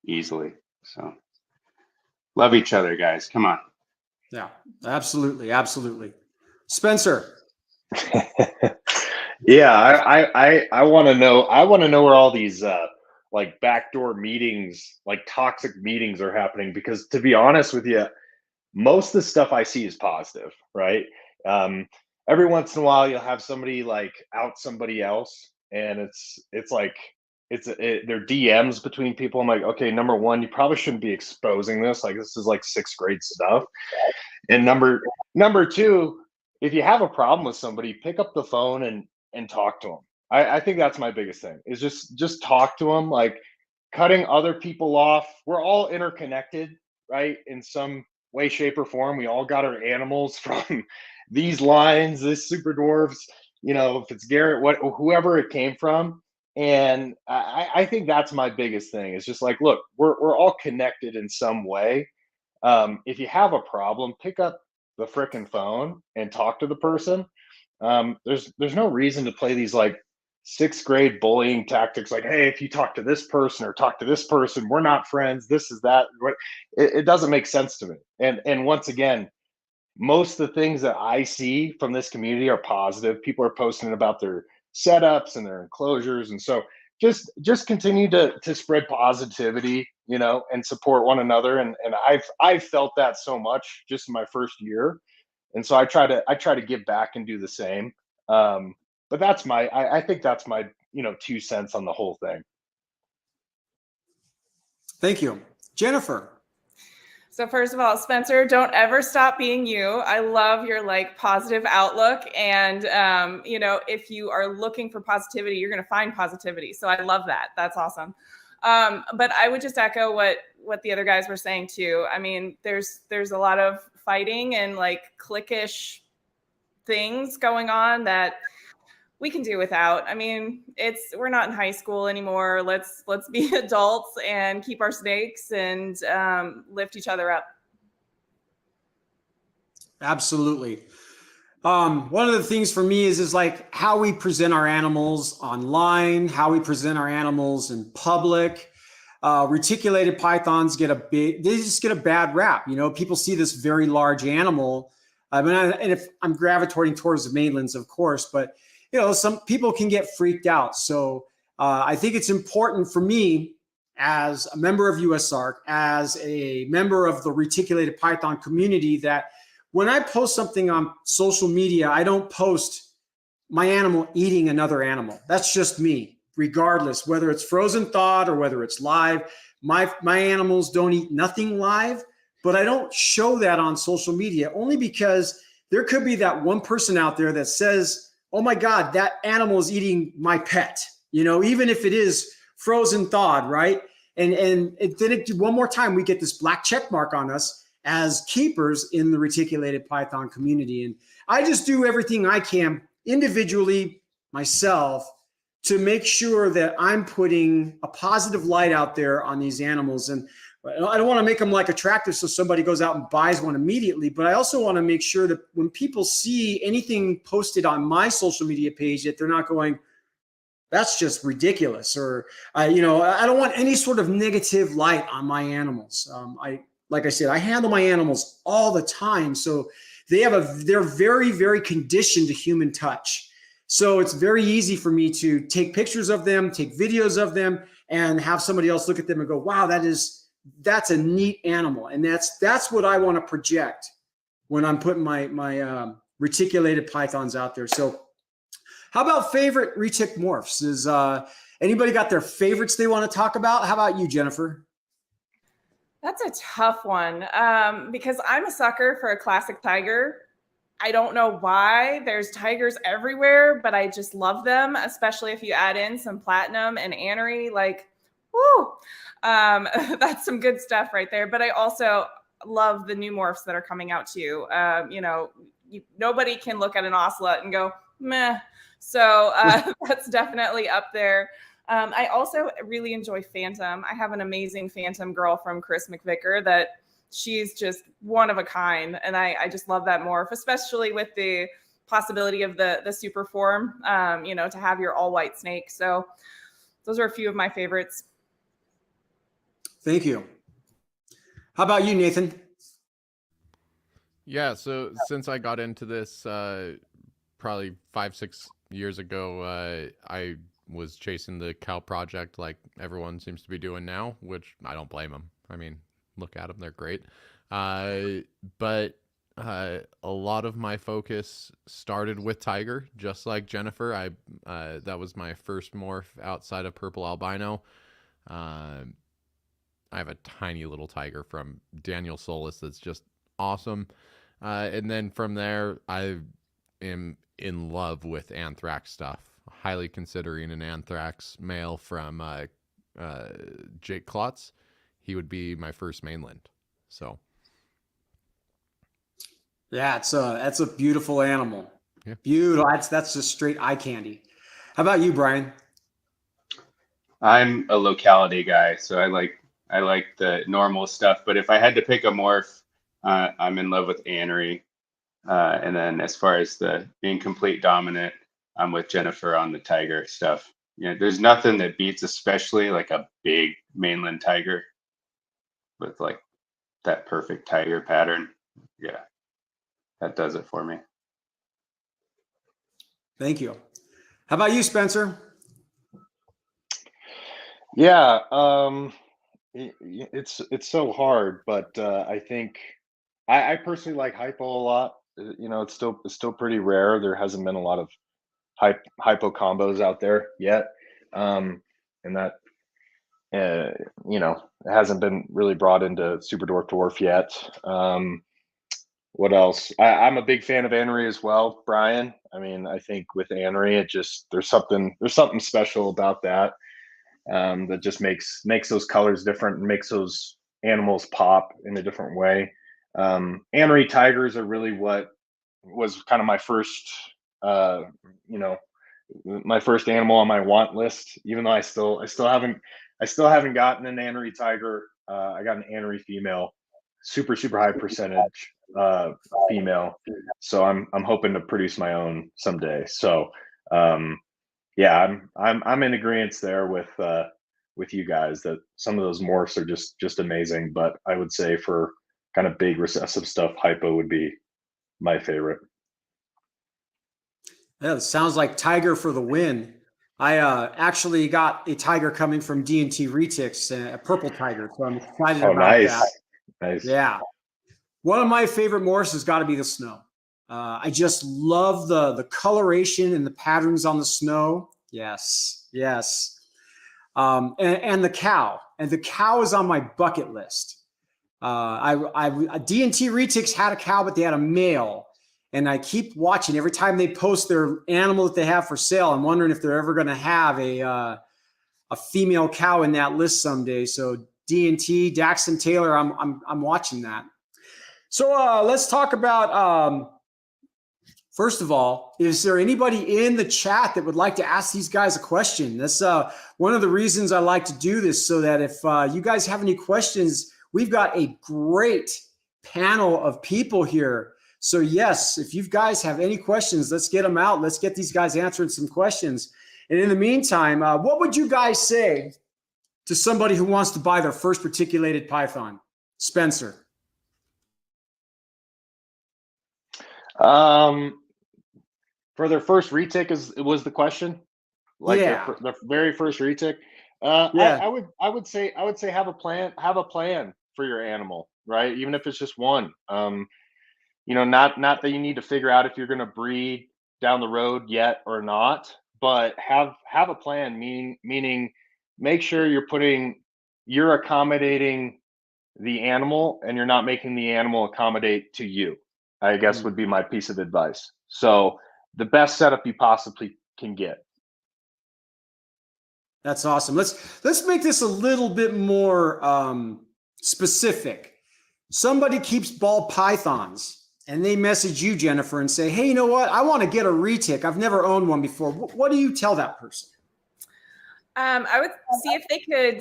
Speaker 3: easily. So love each other, guys. Come on.
Speaker 1: Yeah, absolutely. Absolutely. Spencer.
Speaker 4: Yeah, I want to know. I want to know where all these like backdoor meetings, like toxic meetings, are happening. Because to be honest with you, most of the stuff I see is positive, right? Every once in a while, you'll have somebody like out somebody else, and it's like they're DMs between people. I'm like, okay, number one, you probably shouldn't be exposing this. Like, this is like 6th grade stuff. And number two, if you have a problem with somebody, pick up the phone and talk to them. I think that's my biggest thing, is just talk to them. Like, cutting other people off. We're all interconnected, right? In some way, shape, or form. We all got our animals from these lines, this super dwarves, if it's Garrett, whoever it came from. And I think that's my biggest thing. It's just like, look, we're all connected in some way. If you have a problem, pick up the frickin' phone and talk to the person. There's no reason to play these like 6th grade bullying tactics, like, hey, if you talk to this person or talk to this person, we're not friends. This is that. It doesn't make sense to me. And once again, most of the things that I see from this community are positive. People are posting about their setups and their enclosures, and so just continue to spread positivity, and support one another. And I've felt that so much just in my first year, and so I try to give back and do the same. But I think that's my 2 cents on the whole thing.
Speaker 1: Thank you. Jennifer.
Speaker 5: So first of all, Spencer, don't ever stop being you. I love your positive outlook. And, if you are looking for positivity, you're going to find positivity. So I love that. That's awesome. But I would just echo what the other guys were saying too. I mean, there's a lot of fighting and cliquish things going on that we can do without. I mean, we're not in high school anymore. Let's be adults and keep our snakes and lift each other up.
Speaker 1: Absolutely. One of the things for me is like how we present our animals online, how we present our animals in public. Reticulated pythons they just get a bad rap. People see this very large animal. And if I'm gravitating towards the mainlands, of course, but some people can get freaked out. So I think it's important for me, as a member of USARK, as a member of the reticulated python community, that when I post something on social media, I don't post my animal eating another animal. That's just me, regardless, whether it's frozen thawed or whether it's live. My animals don't eat nothing live. but I don't show that on social media, only because there could be that one person out there that says, oh my God, that animal is eating my pet, even if it is frozen thawed, right? And then one more time, we get this black check mark on us as keepers in the reticulated python community. And I just do everything I can individually myself to make sure that I'm putting a positive light out there on these animals. And I don't want to make them like attractive so somebody goes out and buys one immediately, but I also want to make sure that when people see anything posted on my social media page, that they're not going, that's just ridiculous. Or, I don't want any sort of negative light on my animals. Like I said, I handle my animals all the time. So they're very, very conditioned to human touch. So it's very easy for me to take pictures of them, take videos of them, and have somebody else look at them and go, wow, that's a neat animal. And that's what I want to project when I'm putting my reticulated pythons out there. So how about favorite retic morphs? Is anybody got their favorites they want to talk about? How about you, Jennifer?
Speaker 5: That's a tough one because I'm a sucker for a classic tiger. I don't know why. There's tigers everywhere, but I just love them, especially if you add in some platinum and anery. Like, whoo, that's some good stuff right there. But I also love the new morphs that are coming out too. Nobody can look at an ocelot and go, meh. So that's definitely up there. I also really enjoy Phantom. I have an amazing Phantom girl from Chris McVicker that she's just one of a kind. And I just love that morph, especially with the possibility of the super form, to have your all white snake. So those are a few of my favorites.
Speaker 1: Thank you. How about you, Nathan?
Speaker 2: Yeah, so since I got into this probably 5-6 years ago, I was chasing the cow project like everyone seems to be doing now, which I don't blame them. I mean, look at them, they're great. But a lot of my focus started with tiger, just like Jennifer. That was my first morph outside of purple albino. I have a tiny little tiger from Daniel Solis that's just awesome. And then from there, I am in love with anthrax stuff. Highly considering an anthrax male from Jake Klotz. He would be my first mainland. So,
Speaker 1: yeah, that's a beautiful animal.
Speaker 2: Yeah.
Speaker 1: Beautiful. That's just straight eye candy. How about you, Brian?
Speaker 3: I'm a locality guy, so I like the normal stuff. But if I had to pick a morph, I'm in love with anery. And then as far as the being complete dominant, I'm with Jennifer on the tiger stuff. There's nothing that beats, especially like a big mainland tiger with like that perfect tiger pattern. Yeah, that does it for me.
Speaker 1: Thank you. How about you, Spencer?
Speaker 4: Yeah, it's so hard, but I think I personally like hypo a lot. It's still pretty rare. There hasn't been a lot of hypo combos out there yet, and that it hasn't been really brought into super dwarf yet. What else? I'm a big fan of anery as well, Brian. I mean, I think with anery, there's something special about that. That just makes those colors different and makes those animals pop in a different way. Anery tigers are really what was kind of my first, my first animal on my want list. Even though I still haven't gotten an anery tiger. I got an anery female, super high percentage female. So I'm hoping to produce my own someday. So. Yeah, I'm in agreement there with you guys that some of those morphs are just amazing. But I would say for kind of big recessive stuff, hypo would be my favorite.
Speaker 1: Yeah, it sounds like tiger for the win. I actually got a tiger coming from D&T Retics, a purple tiger. So I'm excited about that.
Speaker 4: Nice.
Speaker 1: Yeah. One of my favorite morphs has got to be the snow. I just love the coloration and the patterns on the snow. Yes. And the cow. And the cow is on my bucket list. D&T Retics had a cow, but they had a male. And I keep watching every time they post their animal that they have for sale. I'm wondering if they're ever going to have a female cow in that list someday. So D&T, Daxton Taylor, I'm watching that. So let's talk about, first of all, is there anybody in the chat that would like to ask these guys a question? That's one of the reasons I like to do this, so that if you guys have any questions, we've got a great panel of people here. So yes, if you guys have any questions, let's get them out. Let's get these guys answering some questions. And in the meantime, what would you guys say to somebody who wants to buy their first reticulated python? Spencer.
Speaker 4: For their first retic was the question, like
Speaker 1: Yeah.
Speaker 4: their very first retic.
Speaker 1: Yeah.
Speaker 4: I would say have a plan for your animal, right? Even if it's just one. Not that you need to figure out if you're going to breed down the road yet or not, but have a plan. Meaning, make sure you're accommodating the animal, and you're not making the animal accommodate to you, I guess would be my piece of advice. So the best setup you possibly can get.
Speaker 1: That's awesome. Let's make this a little bit more specific. Somebody keeps ball pythons and they message you, Jennifer, and say, hey, you know what? I want to get a retic. I've never owned one before. What do you tell that person?
Speaker 5: I would see if they could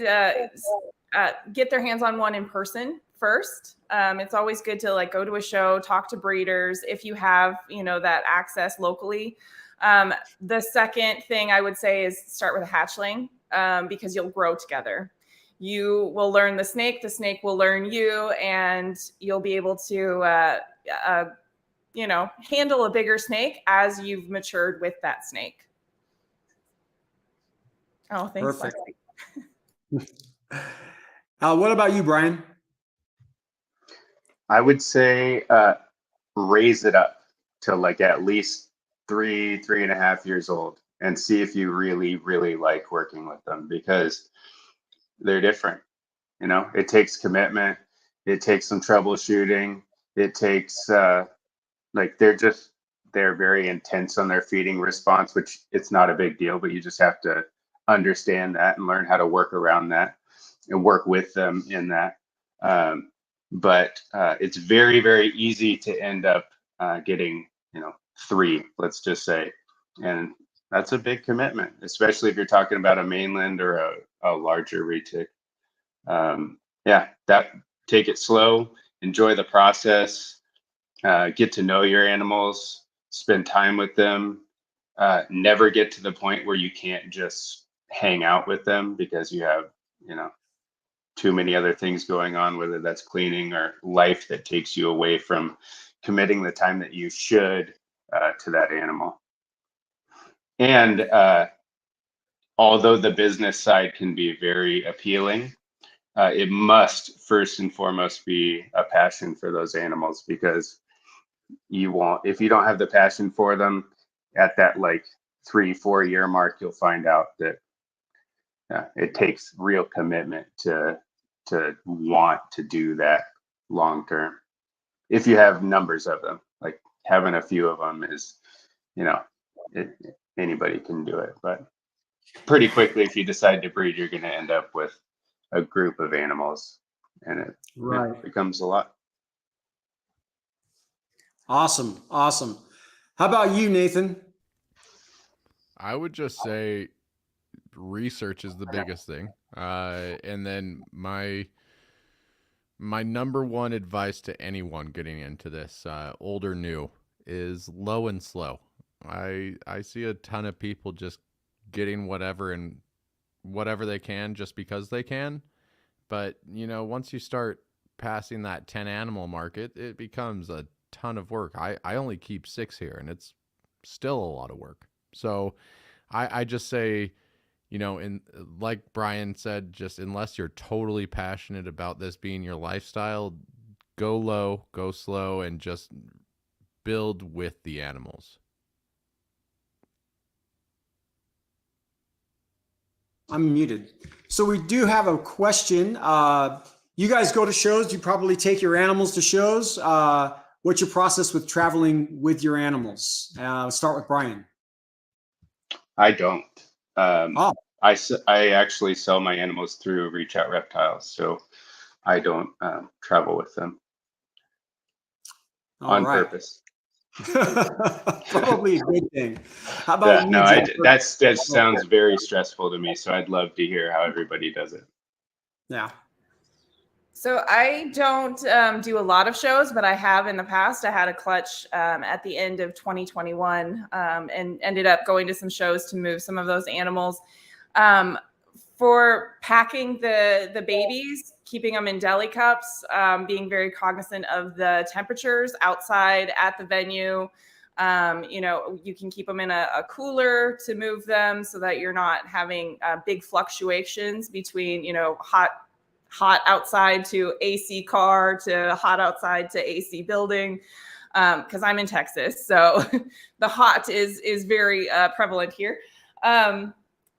Speaker 5: get their hands on one in person first. It's always good to go to a show, talk to breeders if you have, that access locally. The second thing I would say is start with a hatchling, because you'll grow together. You will learn the snake will learn you, and you'll be able to, handle a bigger snake as you've matured with that snake. Oh, thanks.
Speaker 1: Perfect. What about you, Brian?
Speaker 3: I would say raise it up to at least 3.5 years old, and see if you really, really like working with them, because they're different. It takes commitment. It takes some troubleshooting. It takes they're very intense on their feeding response, which it's not a big deal, but you just have to understand that and learn how to work around that and work with them in that. But it's very, very easy to end up getting, 3, let's just say. And that's a big commitment, especially if you're talking about a mainland or a larger retic. Take it slow, enjoy the process, get to know your animals, spend time with them. Never get to the point where you can't just hang out with them because you have, too many other things going on, whether that's cleaning or life that takes you away from committing the time that you should to that animal. And although the business side can be very appealing, it must first and foremost be a passion for those animals, because if you don't have the passion for them at that 3-4 year mark, you'll find out that it takes real commitment to want to do that long term. If you have numbers of them, having a few of them is, anybody can do it, but pretty quickly, if you decide to breed, you're going to end up with a group of animals, and it becomes a lot.
Speaker 1: Awesome. How about you, Nathan?
Speaker 2: I would just say research is the biggest thing. And then my number one advice to anyone getting into this, old or new, is low and slow. I see a ton of people just getting whatever they can just because they can. But, once you start passing that 10 animal market, it becomes a ton of work. I only keep 6 here, and it's still a lot of work. So I just say, like Brian said, just unless you're totally passionate about this being your lifestyle, go low, go slow, and just build with the animals.
Speaker 1: I'm muted. So we do have a question. you guys go to shows. You probably take your animals to shows. What's your process with traveling with your animals? Start with Brian.
Speaker 3: I don't.
Speaker 1: Oh,
Speaker 3: I actually sell my animals through Reach Out Reptiles, so I don't travel with them
Speaker 1: all
Speaker 3: on
Speaker 1: right.
Speaker 3: purpose.
Speaker 1: Probably a good thing. How about
Speaker 3: Yeah,
Speaker 1: you,
Speaker 3: no,
Speaker 1: Jennifer?
Speaker 3: that sounds very stressful to me. So I'd love to hear how everybody does it.
Speaker 1: Yeah.
Speaker 5: So I don't do a lot of shows, but I have in the past. I had a clutch at the end of 2021 and ended up going to some shows to move some of those animals. For packing the babies, keeping them in deli cups, being very cognizant of the temperatures outside at the venue. You can keep them in a cooler to move them so that you're not having big fluctuations between, hot outside to AC car to hot outside to AC building. Because I'm in Texas, so the hot is very prevalent here.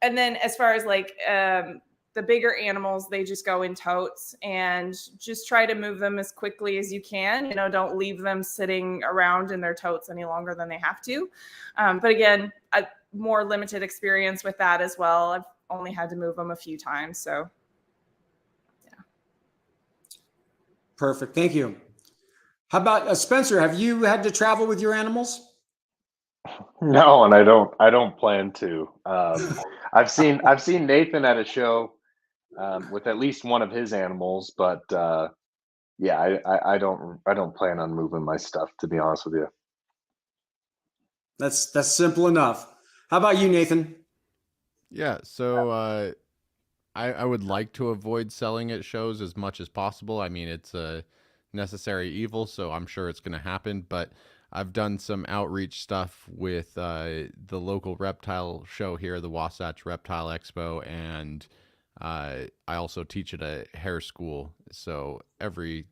Speaker 5: And then as far as the bigger animals, they just go in totes and just try to move them as quickly as you can. Don't leave them sitting around in their totes any longer than they have to. But again, a more limited experience with that as well. I've only had to move them a few times. So, yeah.
Speaker 1: Perfect. Thank you. How about Spencer? Have you had to travel with your animals?
Speaker 4: No, and I don't plan to. I've seen Nathan at a show with at least one of his animals, but yeah, I don't plan on moving my stuff, to be honest with you.
Speaker 1: That's simple enough. How about you, Nathan?
Speaker 2: Yeah, so I would like to avoid selling at shows as much as possible. I mean, it's a necessary evil, so I'm sure it's going to happen, but I've done some outreach stuff with the local reptile show here, the Wasatch Reptile Expo, and I also teach at a hair school. So every,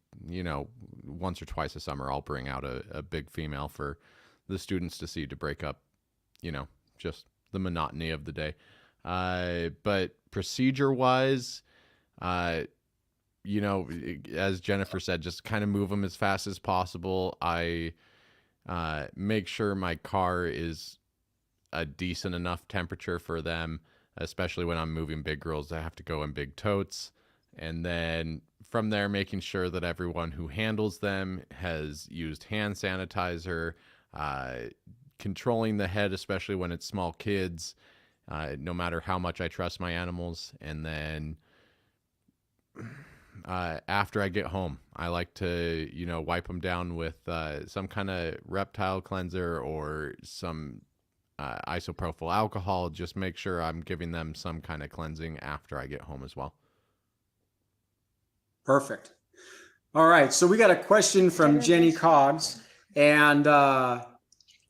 Speaker 2: once or twice a summer, I'll bring out a big female for the students to see, to break up, just the monotony of the day. But procedure-wise, as Jennifer said, just kind of move them as fast as possible. I make sure my car is a decent enough temperature for them, especially when I'm moving big girls that have to go in big totes. And then from there, making sure that everyone who handles them has used hand sanitizer, controlling the head, especially when it's small kids, no matter how much I trust my animals. And then after I get home, I like to, wipe them down with some kind of reptile cleanser or some isopropyl alcohol. Just make sure I'm giving them some kind of cleansing after I get home as well.
Speaker 1: Perfect. All right. So we got a question from Jenny Coggs. And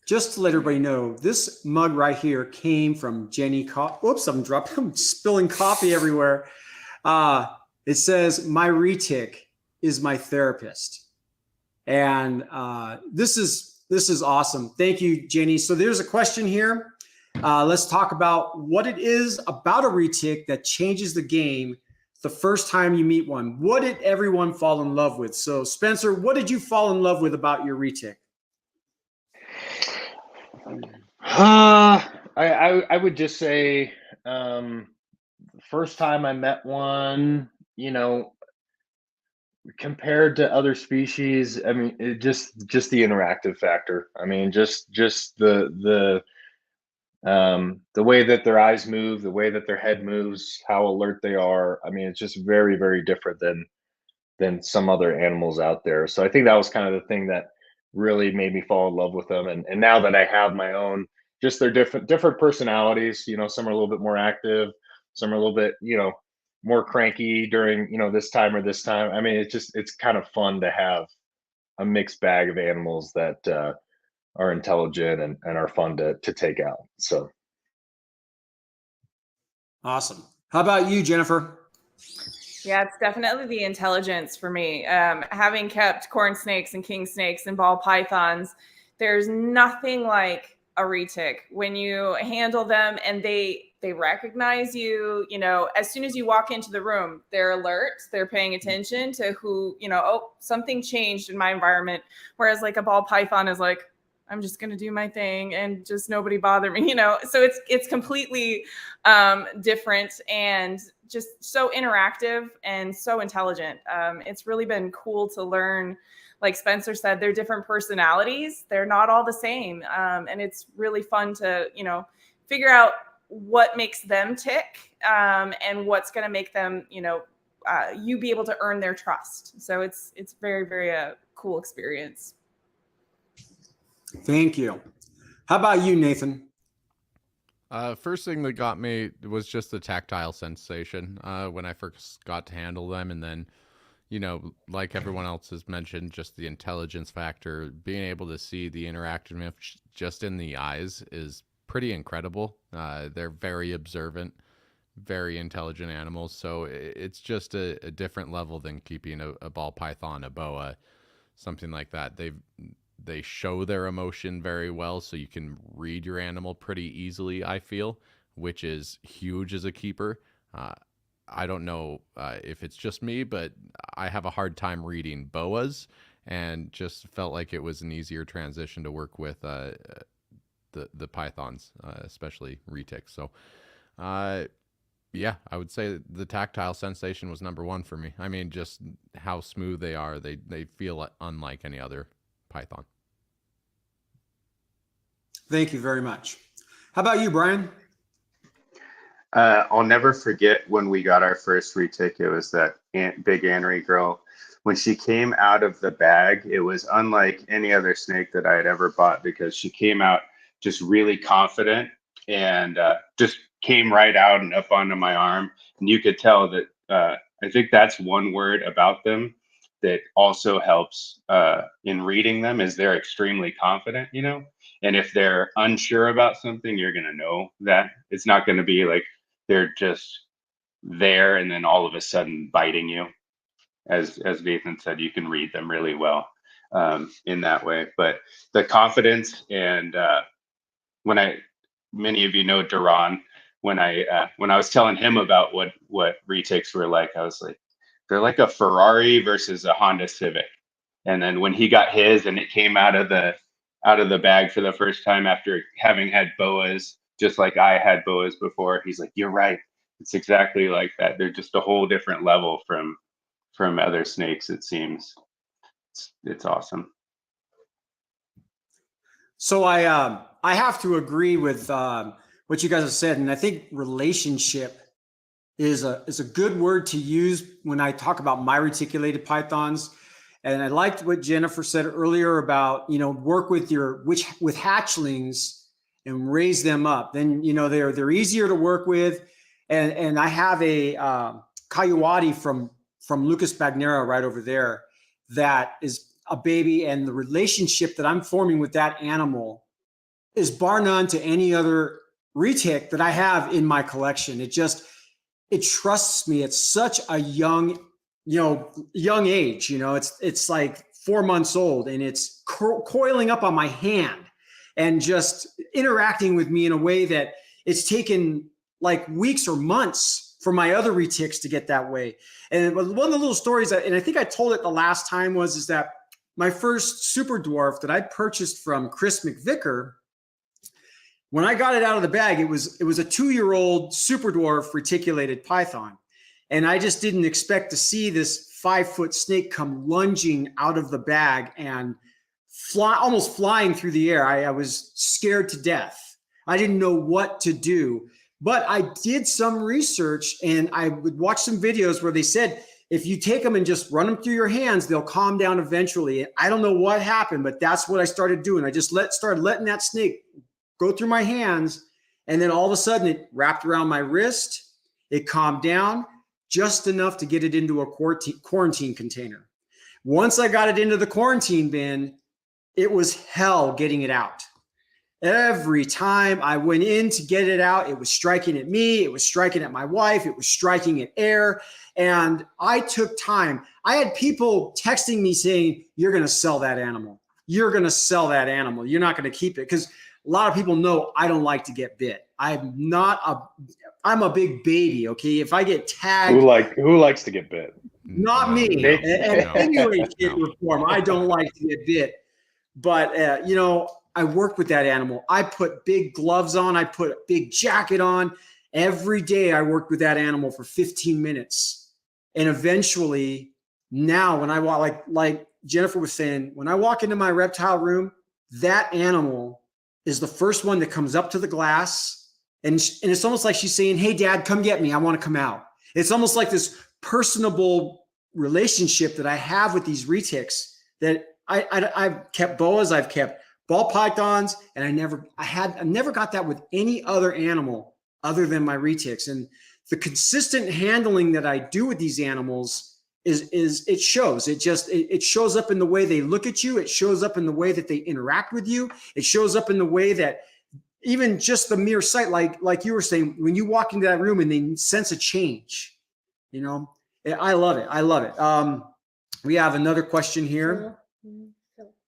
Speaker 1: just to let everybody know, this mug right here came from Jenny Coggs. Whoops, I'm spilling coffee everywhere. It says, "My retic is my therapist." And this is awesome. Thank you, Jenny. So there's a question here. Let's talk about what it is about a retic that changes the game the first time you meet one. What did everyone fall in love with? So Spencer, what did you fall in love with about your retic?
Speaker 4: I would just say first time I met one, compared to other species, I mean, just the interactive factor. I mean, just the way that their eyes move, the way that their head moves, how alert they are. I mean, it's just very, very different than some other animals out there. So I think that was kind of the thing that really made me fall in love with them. And now that I have my own, just their different personalities, some are a little bit more active, some are a little bit, more cranky during, this time or this time. I mean, it's kind of fun to have a mixed bag of animals that are intelligent and are fun to take out. So.
Speaker 1: Awesome. How about you, Jennifer?
Speaker 5: Yeah, it's definitely the intelligence for me. Having kept corn snakes and king snakes and ball pythons, there's nothing like a retic when you handle them and they they recognize you, you know, as soon as you walk into the room, they're alert, they're paying attention to who, you know, oh, something changed in my environment. Whereas like a ball python is like, I'm just going to do my thing and just nobody bother me, you know? So it's completely different and just so interactive and so intelligent. It's really been cool to learn, like Spencer said, they're different personalities. They're not all the same. And it's really fun to, you know, figure out what makes them tick and what's going to make them, you know, you be able to earn their trust. So it's very, very cool experience.
Speaker 1: Thank you. How about you, Nathan?
Speaker 2: First thing that got me was just the tactile sensation when I first got to handle them. And then, you know, like everyone else has mentioned, just the intelligence factor, being able to see the interactiveness just in the eyes is pretty incredible. They're very observant, very intelligent animals. So it's just a different level than keeping a ball python, a boa, something like that. They show their emotion very well, so you can read your animal pretty easily, I feel, which is huge as a keeper. I don't know if it's just me, but I have a hard time reading boas, and just felt like it was an easier transition to work with the pythons, especially retics. So, yeah, I would say the tactile sensation was number one for me. I mean, just how smooth they are. They feel unlike any other python.
Speaker 1: Thank you very much. How about you, Brian?
Speaker 3: I'll never forget when we got our first retic. It was that big anery girl. When she came out of the bag, it was unlike any other snake that I had ever bought, because she came out just really confident and just came right out and up onto my arm. And you could tell that I think that's one word about them that also helps in reading them, is they're extremely confident, you know? And if they're unsure about something, you're going to know that. It's not going to be like they're just there and then all of a sudden biting you. As Nathan said, you can read them really well in that way. But the confidence, and many of you know Duran, when I was telling him about what retics were like, I was like, they're like a Ferrari versus a Honda Civic. And then when he got his and it came out of the bag for the first time after having had boas, just like I had boas before, he's like, you're right. It's exactly like that. They're just a whole different level from other snakes, it seems. It's awesome.
Speaker 1: So I have to agree with what you guys have said, and I think relationship is a good word to use when I talk about my reticulated pythons. And I liked what Jennifer said earlier about, you know, work with with hatchlings and raise them up. Then, you know, they're easier to work with. And I have a Coyote from Lucas Bagnera right over there that is a baby, and the relationship that I'm forming with that animal is bar none to any other retic that I have in my collection. It trusts me. It's such a young age, you know, it's like 4 months old, and it's coiling up on my hand and just interacting with me in a way that it's taken like weeks or months for my other retics to get that way. And one of the little stories and I think I told it the last time is that my first super dwarf that I purchased from Chris McVicker, when I got it out of the bag, it was a 2-year-old super dwarf reticulated python. And I just didn't expect to see this 5-foot snake come lunging out of the bag and almost flying through the air. I was scared to death. I didn't know what to do, but I did some research, and I would watch some videos where they said, if you take them and just run them through your hands, they'll calm down eventually. I don't know what happened, but that's what I started doing. I just started letting that snake go through my hands, and then all of a sudden it wrapped around my wrist. It calmed down just enough to get it into a quarantine container. Once I got it into the quarantine bin, it was hell getting it out. Every time I went in to get it out, it was striking at me, it was striking at my wife, it was striking at air. And I took time. I had people texting me saying, you're going to sell that animal. You're going to sell that animal. You're not going to keep it. Because a lot of people know I don't like to get bit. I'm a big baby. Okay. If I get tagged,
Speaker 4: who likes to get bit?
Speaker 1: not
Speaker 2: No,
Speaker 1: me.
Speaker 2: no,
Speaker 1: And
Speaker 2: no,
Speaker 1: anyway, shape,
Speaker 2: no.
Speaker 1: or form, I don't like to get bit. But, you know, I worked with that animal. I put big gloves on. I put a big jacket on. Every day I worked with that animal for 15 minutes. And eventually now when I walk, like Jennifer was saying, when I walk into my reptile room, that animal is the first one that comes up to the glass. And it's almost like she's saying, hey, Dad, come get me. I want to come out. It's almost like this personable relationship that I have with these retics that I've kept boas, I've kept ball pythons, and I never got that with any other animal other than my retics. And the consistent handling that I do with these animals is it shows. It shows up in the way they look at you. It shows up in the way that they interact with you. It shows up in the way that even just the mere sight, like you were saying, when you walk into that room and they sense a change, you know, I love it. I love it. We have another question here.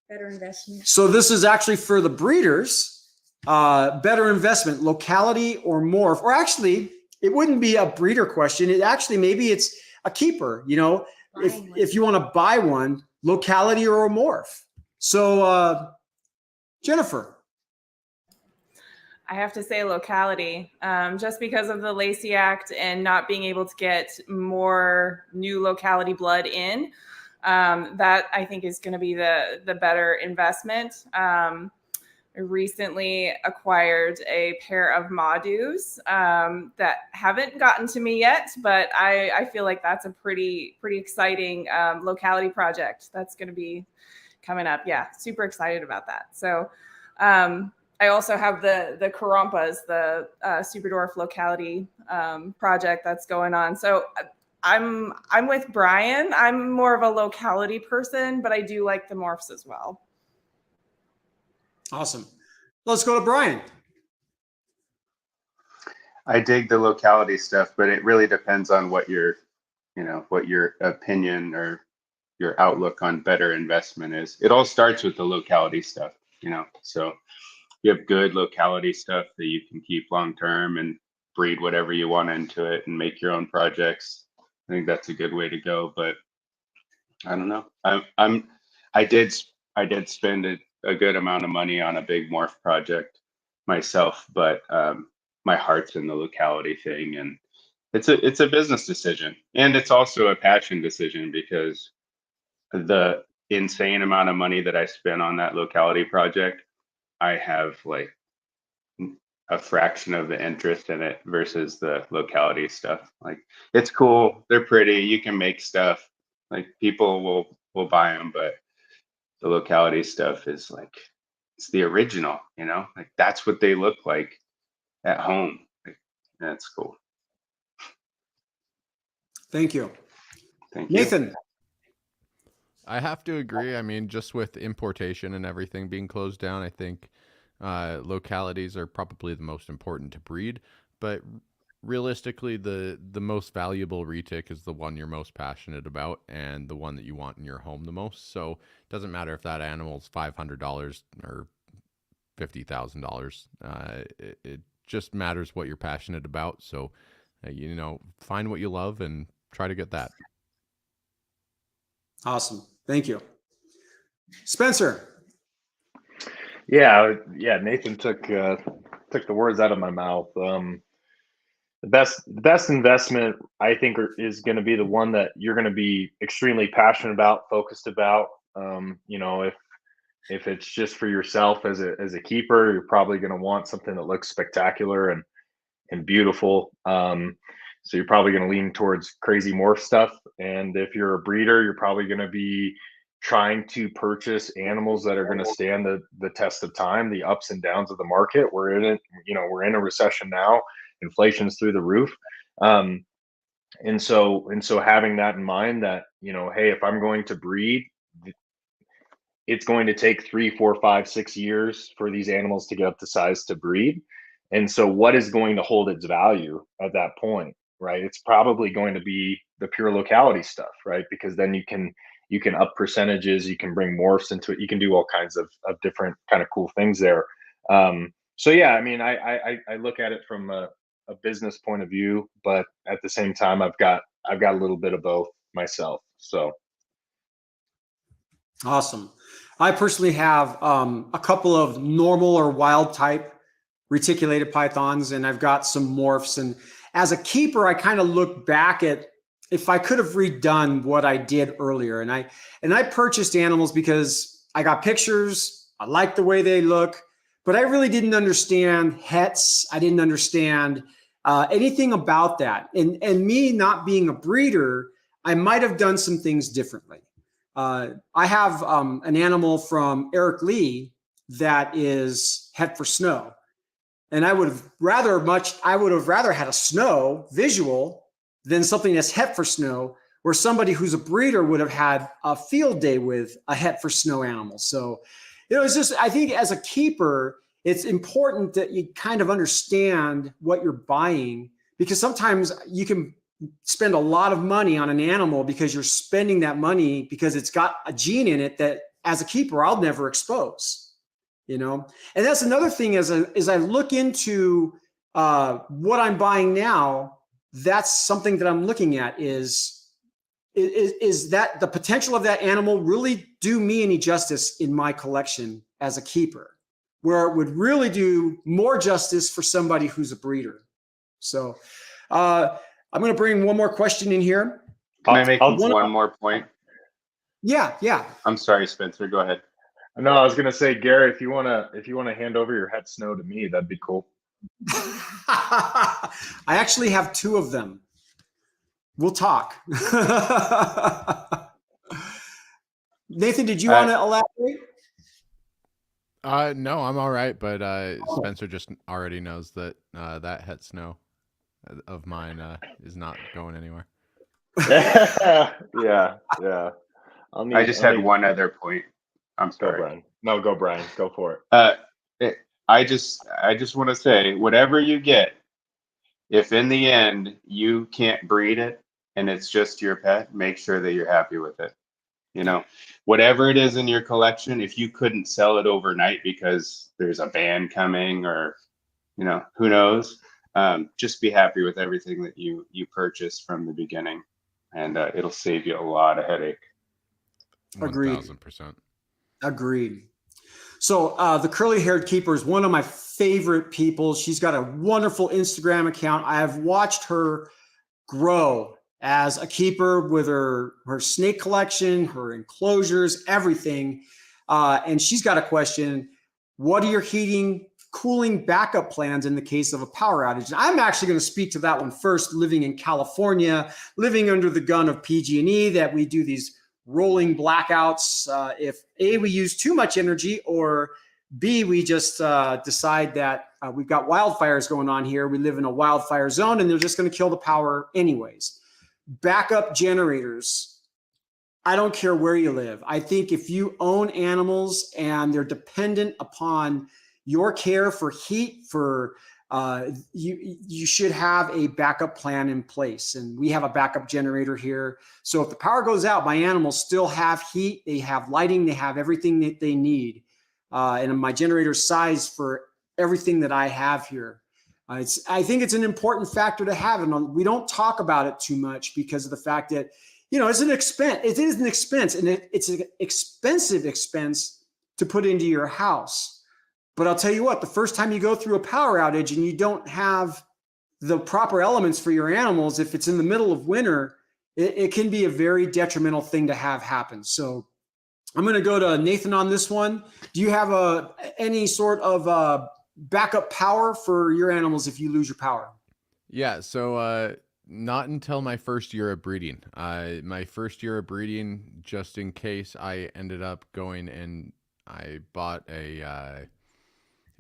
Speaker 6: Better investment.
Speaker 1: So this is actually for the breeders. Better investment, locality or morph, or actually it wouldn't be a breeder question. It actually, maybe it's a keeper, you know, if you want to buy one, locality or a morph. So Jennifer.
Speaker 5: I have to say locality, just because of the Lacey Act and not being able to get more new locality blood in. That I think is going to be the better investment. I recently acquired a pair of Madus that haven't gotten to me yet, but I feel like that's a pretty exciting locality project that's going to be coming up. Yeah, super excited about that. So I also have the Carrampas, the super dwarf locality project that's going on. So I'm with Brian. I'm more of a locality person, but I do like the morphs as well.
Speaker 1: Awesome. Let's go to Brian.
Speaker 3: I dig the locality stuff, but it really depends on what your opinion or your outlook on better investment is. It all starts with the locality stuff, you know. So you have good locality stuff that you can keep long term and breed whatever you want into it and make your own projects. I think that's a good way to go. But I don't know. I did spend a good amount of money on a big morph project myself, but my heart's in the locality thing, and it's a business decision, and it's also a passion decision because the insane amount of money that I spent on that locality project, I have like a fraction of the interest in it versus the locality stuff. Like, it's cool, they're pretty, you can make stuff, like people will buy them, but the locality stuff is like, it's the original, you know, like that's what they look like at home. Like, that's cool.
Speaker 1: Thank you.
Speaker 3: Thank you.
Speaker 1: Nathan.
Speaker 2: I have to agree. I mean, just with importation and everything being closed down, I think localities are probably the most important to breed. But realistically, the most valuable retic is the one you're most passionate about and the one that you want in your home the most. So it doesn't matter if that animal's $500 or $50,000. It just matters what you're passionate about. So, you know, find what you love and try to get that.
Speaker 1: Awesome. Thank you. Spencer.
Speaker 4: Yeah. Nathan took the words out of my mouth. The best investment, I think, is going to be the one that you're going to be extremely passionate about, focused about. You know, if it's just for yourself as a keeper, you're probably going to want something that looks spectacular and beautiful. So you're probably going to lean towards crazy morph stuff. And if you're a breeder, you're probably going to be trying to purchase animals that are going to stand the test of time, the ups and downs of the market. We're in it, you know, we're in a recession now. Inflation's through the roof. And so having that in mind, that, you know, hey, if I'm going to breed, it's going to take 3, 4, 5, 6 years for these animals to get up to size to breed. And so what is going to hold its value at that point, right? It's probably going to be the pure locality stuff, right? Because then you can up percentages, you can bring morphs into it, you can do all kinds of different kind of cool things there. so yeah, I mean, I look at it from a business point of view, but at the same time, I've got a little bit of both myself. So
Speaker 1: Awesome. I personally have a couple of normal or wild type reticulated pythons, and I've got some morphs. And as a keeper, I kind of look back at if I could have redone what I did earlier. And I purchased animals because I got pictures, I liked the way they look, but I really didn't understand hets. I didn't understand anything about that. And me not being a breeder, I might have done some things differently. I have an animal from Eric Lee that is het for snow. And I would have rather had a snow visual than something that's het for snow, where somebody who's a breeder would have had a field day with a het for snow animal. So, it's just, I think as a keeper, it's important that you kind of understand what you're buying, because sometimes you can spend a lot of money on an animal because you're spending that money because it's got a gene in it that as a keeper, I'll never expose. And that's another thing as I look into what I'm buying now, that's something that I'm looking at is that the potential of that animal really do me any justice in my collection as a keeper, where it would really do more justice for somebody who's a breeder. So I'm going to bring one more question in here.
Speaker 3: Can I make one more point?
Speaker 1: Yeah.
Speaker 3: I'm sorry, Spencer. Go ahead.
Speaker 4: No, I was gonna say, Gary, if you wanna hand over your het snow to me, that'd be cool.
Speaker 1: I actually have two of them. We'll talk. Nathan, did you want to elaborate?
Speaker 2: No, I'm all right, but Spencer just already knows that that het snow of mine is not going anywhere.
Speaker 4: Yeah.
Speaker 3: I just had one other point. I'm sorry.
Speaker 4: Go, Brian. No, go, Brian. Go for
Speaker 3: it. I just want to say, whatever you get, if in the end you can't breed it and it's just your pet, make sure that you're happy with it. Whatever it is in your collection, if you couldn't sell it overnight because there's a ban coming or, who knows, just be happy with everything that you purchased from the beginning, and it'll save you a lot of headache.
Speaker 1: Agreed.
Speaker 2: 1000%.
Speaker 1: Agreed. So the curly-haired keeper is one of my favorite people. She's got a wonderful Instagram account. I have watched her grow as a keeper with her snake collection, her enclosures, everything. And she's got a question: what are your heating, cooling backup plans in the case of a power outage? And I'm actually going to speak to that one first. Living in California, living under the gun of PG&E, that we do these rolling blackouts if A, we use too much energy, or B, we just decide that we've got wildfires going on here. We live in a wildfire zone and they're just going to kill the power anyways. Backup generators, I don't care where you live. I think if you own animals and they're dependent upon your care for heat, for you should have a backup plan in place. And we have a backup generator here. So if the power goes out, my animals still have heat, they have lighting, they have everything that they need. And my generator's sized for everything that I have here. I think it's an important factor to have, and we don't talk about it too much because of the fact that, it's an expense. It is an expense, and it's an expensive expense to put into your house. But I'll tell you what, the first time you go through a power outage and you don't have the proper elements for your animals, if it's in the middle of winter, it can be a very detrimental thing to have happen. So I'm going to go to Nathan on this one. Do you have any sort of backup power for your animals if you lose your power?
Speaker 2: Yeah, so not until my first year of breeding. My first year of breeding, just in case, I ended up going and I bought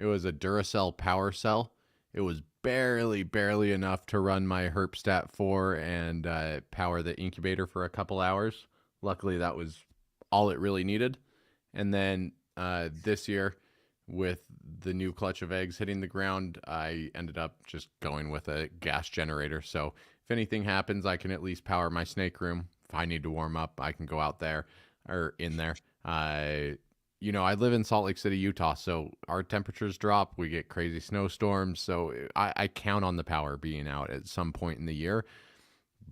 Speaker 2: it was a Duracell power cell. It was barely enough to run my Herpstat 4 and power the incubator for a couple hours. Luckily, that was all it really needed. And then this year, with the new clutch of eggs hitting the ground, I ended up just going with a gas generator. So if anything happens, I can at least power my snake room. If I need to warm up, I can go out there or in there. you know, I live in Salt Lake City, Utah, so our temperatures drop. We get crazy snowstorms. So I count on the power being out at some point in the year.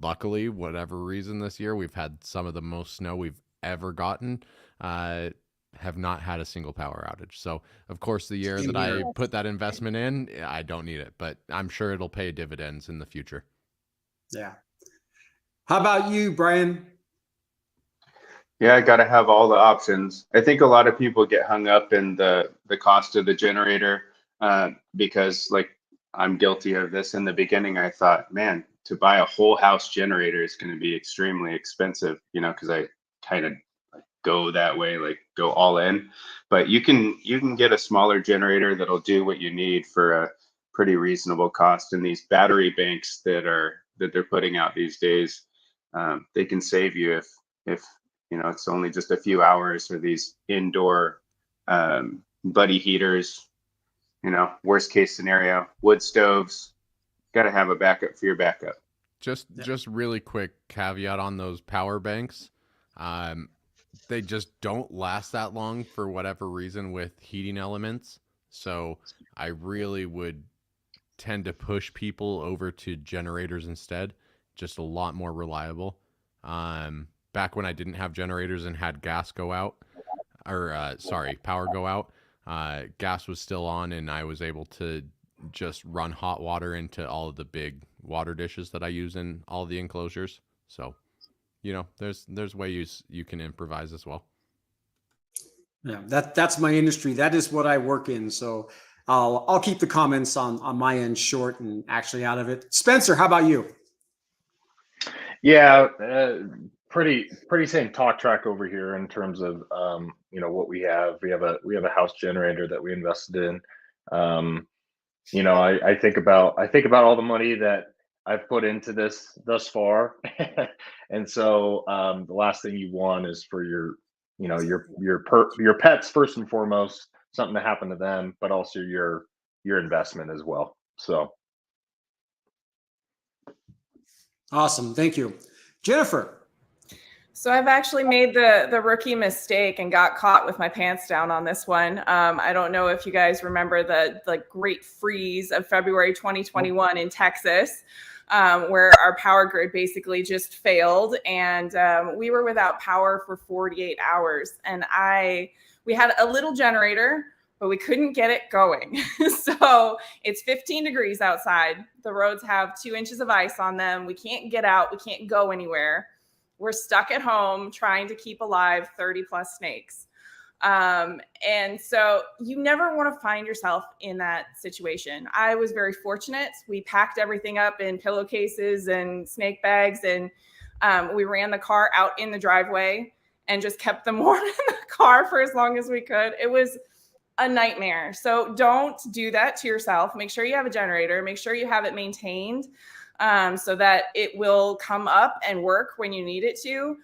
Speaker 2: Luckily, whatever reason this year, we've had some of the most snow we've ever gotten. Have not had a single power outage. So, of course, the year
Speaker 1: Same
Speaker 2: that
Speaker 1: here.
Speaker 2: I put that investment in, I don't need it, but I'm sure it'll pay dividends in the future.
Speaker 1: Yeah. How about you, Brian?
Speaker 3: Yeah, I got to have all the options. I think a lot of people get hung up in the cost of the generator because, like, I'm guilty of this. In the beginning, I thought, man, to buy a whole house generator is going to be extremely expensive, you know, because I kind of go that way, like go all in. But you can get a smaller generator that'll do what you need for a pretty reasonable cost. And these battery banks that they're putting out these days, they can save you if you know it's only just a few hours, or these indoor buddy heaters. You know, worst case scenario, wood stoves. Got to have a backup for your backup.
Speaker 2: Just really quick caveat on those power banks. They just don't last that long for whatever reason with heating elements. So I really would tend to push people over to generators instead. Just a lot more reliable. Back when I didn't have generators and had gas go out, or power go out, gas was still on, and I was able to just run hot water into all of the big water dishes that I use in all the enclosures. So, you know, there's ways you can improvise as well.
Speaker 1: Yeah, that's my industry. That is what I work in. So I'll keep the comments on my end short and actually out of it. Spencer, how about you?
Speaker 4: Yeah, pretty same talk track over here in terms of you know what we have. We have a house generator that we invested in. You know, I think about all the money that I've put into this thus far, and so the last thing you want is for your you know your pets first and foremost, something to happen to them, but also your investment as well. So
Speaker 1: Awesome. Thank you. Jennifer.
Speaker 5: So I've actually made the rookie mistake and got caught with my pants down on this one. I don't know if you guys remember the great freeze of February 2021 in Texas, where our power grid basically just failed, and we were without power for 48 hours. And we had a little generator, but we couldn't get it going. So it's 15 degrees outside. The roads have 2 inches of ice on them. We can't get out. We can't go anywhere. We're stuck at home trying to keep alive 30 plus snakes. And so you never want to find yourself in that situation. I was very fortunate. We packed everything up in pillowcases and snake bags, and we ran the car out in the driveway and just kept them warm in the car for as long as we could. It was a nightmare. So don't do that to yourself. Make sure you have a generator. Make sure you have it maintained, so that it will come up and work when you need it to.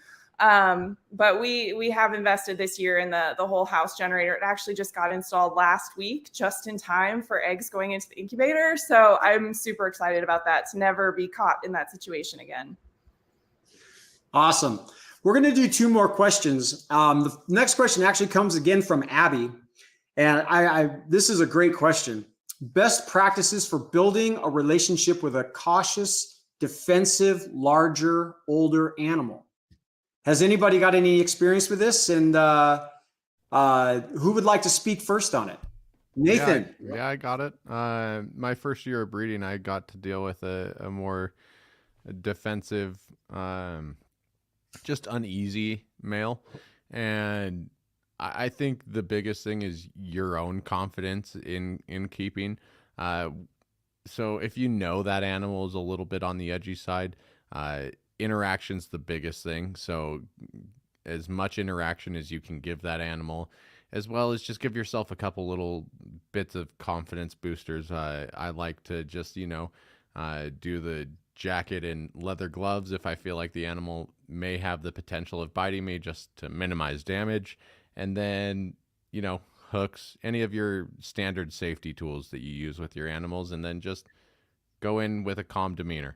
Speaker 5: But we have invested this year in the whole house generator. It actually just got installed last week, just in time for eggs going into the incubator. So I'm super excited about that, to never be caught in that situation again.
Speaker 1: Awesome. We're going to do 2 more questions. The next question actually comes again from Abby. And this is a great question. Best practices for building a relationship with a cautious, defensive, larger, older animal. Has anybody got any experience with this? And who would like to speak first on it? Nathan.
Speaker 2: Yeah, I got it. My first year of breeding, I got to deal with a more defensive, just uneasy male. And I think the biggest thing is your own confidence in keeping. So if you know that animal is a little bit on the edgy side, interaction's the biggest thing. So as much interaction as you can give that animal, as well as just give yourself a couple little bits of confidence boosters. I like to just, do the jacket and leather gloves if I feel like the animal may have the potential of biting me, just to minimize damage. And then, hooks, any of your standard safety tools that you use with your animals, and then just go in with a calm demeanor.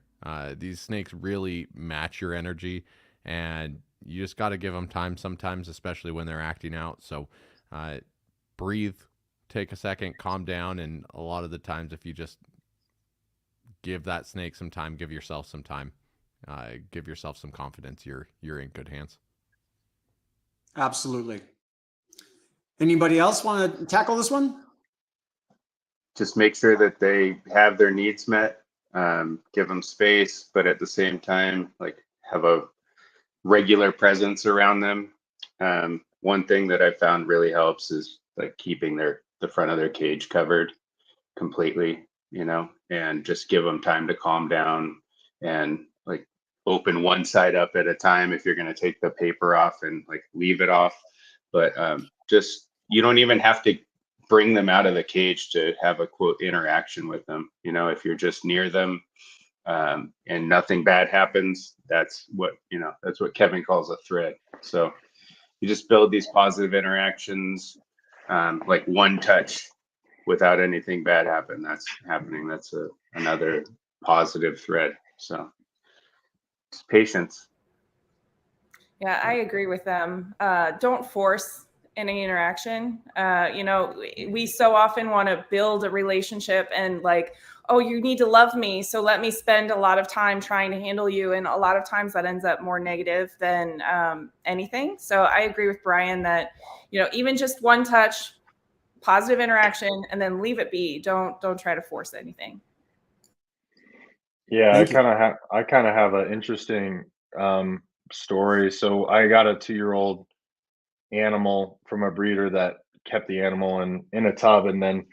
Speaker 2: These snakes really match your energy, and you just got to give them time sometimes, especially when they're acting out. So breathe, take a second, calm down. And a lot of the times, if you just give that snake some time, give yourself some time, give yourself some confidence, you're in good hands.
Speaker 1: Absolutely. Anybody else want to tackle this one?
Speaker 3: Just make sure that they have their needs met, give them space, but at the same time, like, have a regular presence around them. One thing that I found really helps is like keeping the front of their cage covered completely, and just give them time to calm down, and like open one side up at a time if you're going to take the paper off, and like leave it off. But just, you don't even have to bring them out of the cage to have a quote interaction with them. If you're just near them, and nothing bad happens, that's what Kevin calls a thread. So you just build these positive interactions, like one touch without anything bad that's happening. That's another positive thread. So it's patience.
Speaker 5: Yeah, I agree with them. Don't force any interaction. We so often want to build a relationship and like, oh, you need to love me, so let me spend a lot of time trying to handle you. And a lot of times that ends up more negative than anything. So I agree with Brian that, even just one touch, positive interaction, and then leave it be. Don't try to force anything.
Speaker 4: Yeah,
Speaker 1: Thank you.
Speaker 4: I kind of have an interesting story. So I got a 2-year-old animal from a breeder that kept the animal in a tub, and then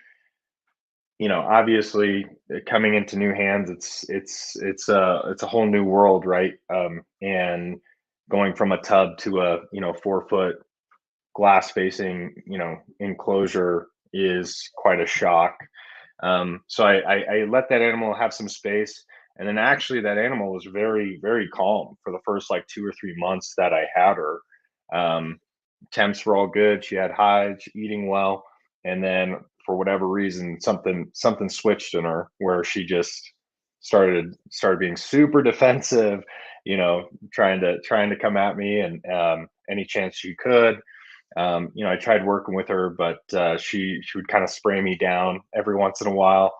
Speaker 4: obviously coming into new hands, it's a whole new world, right? And going from a tub to a 4-foot glass facing enclosure is quite a shock. So I let that animal have some space, and then actually that animal was very, very calm for the first like 2 or 3 months that I had her. Temps were all good. She had hides, eating well, and then for whatever reason, something switched in her where she just started being super defensive, trying to come at me, and any chance she could. I tried working with her, but she would kind of spray me down every once in a while.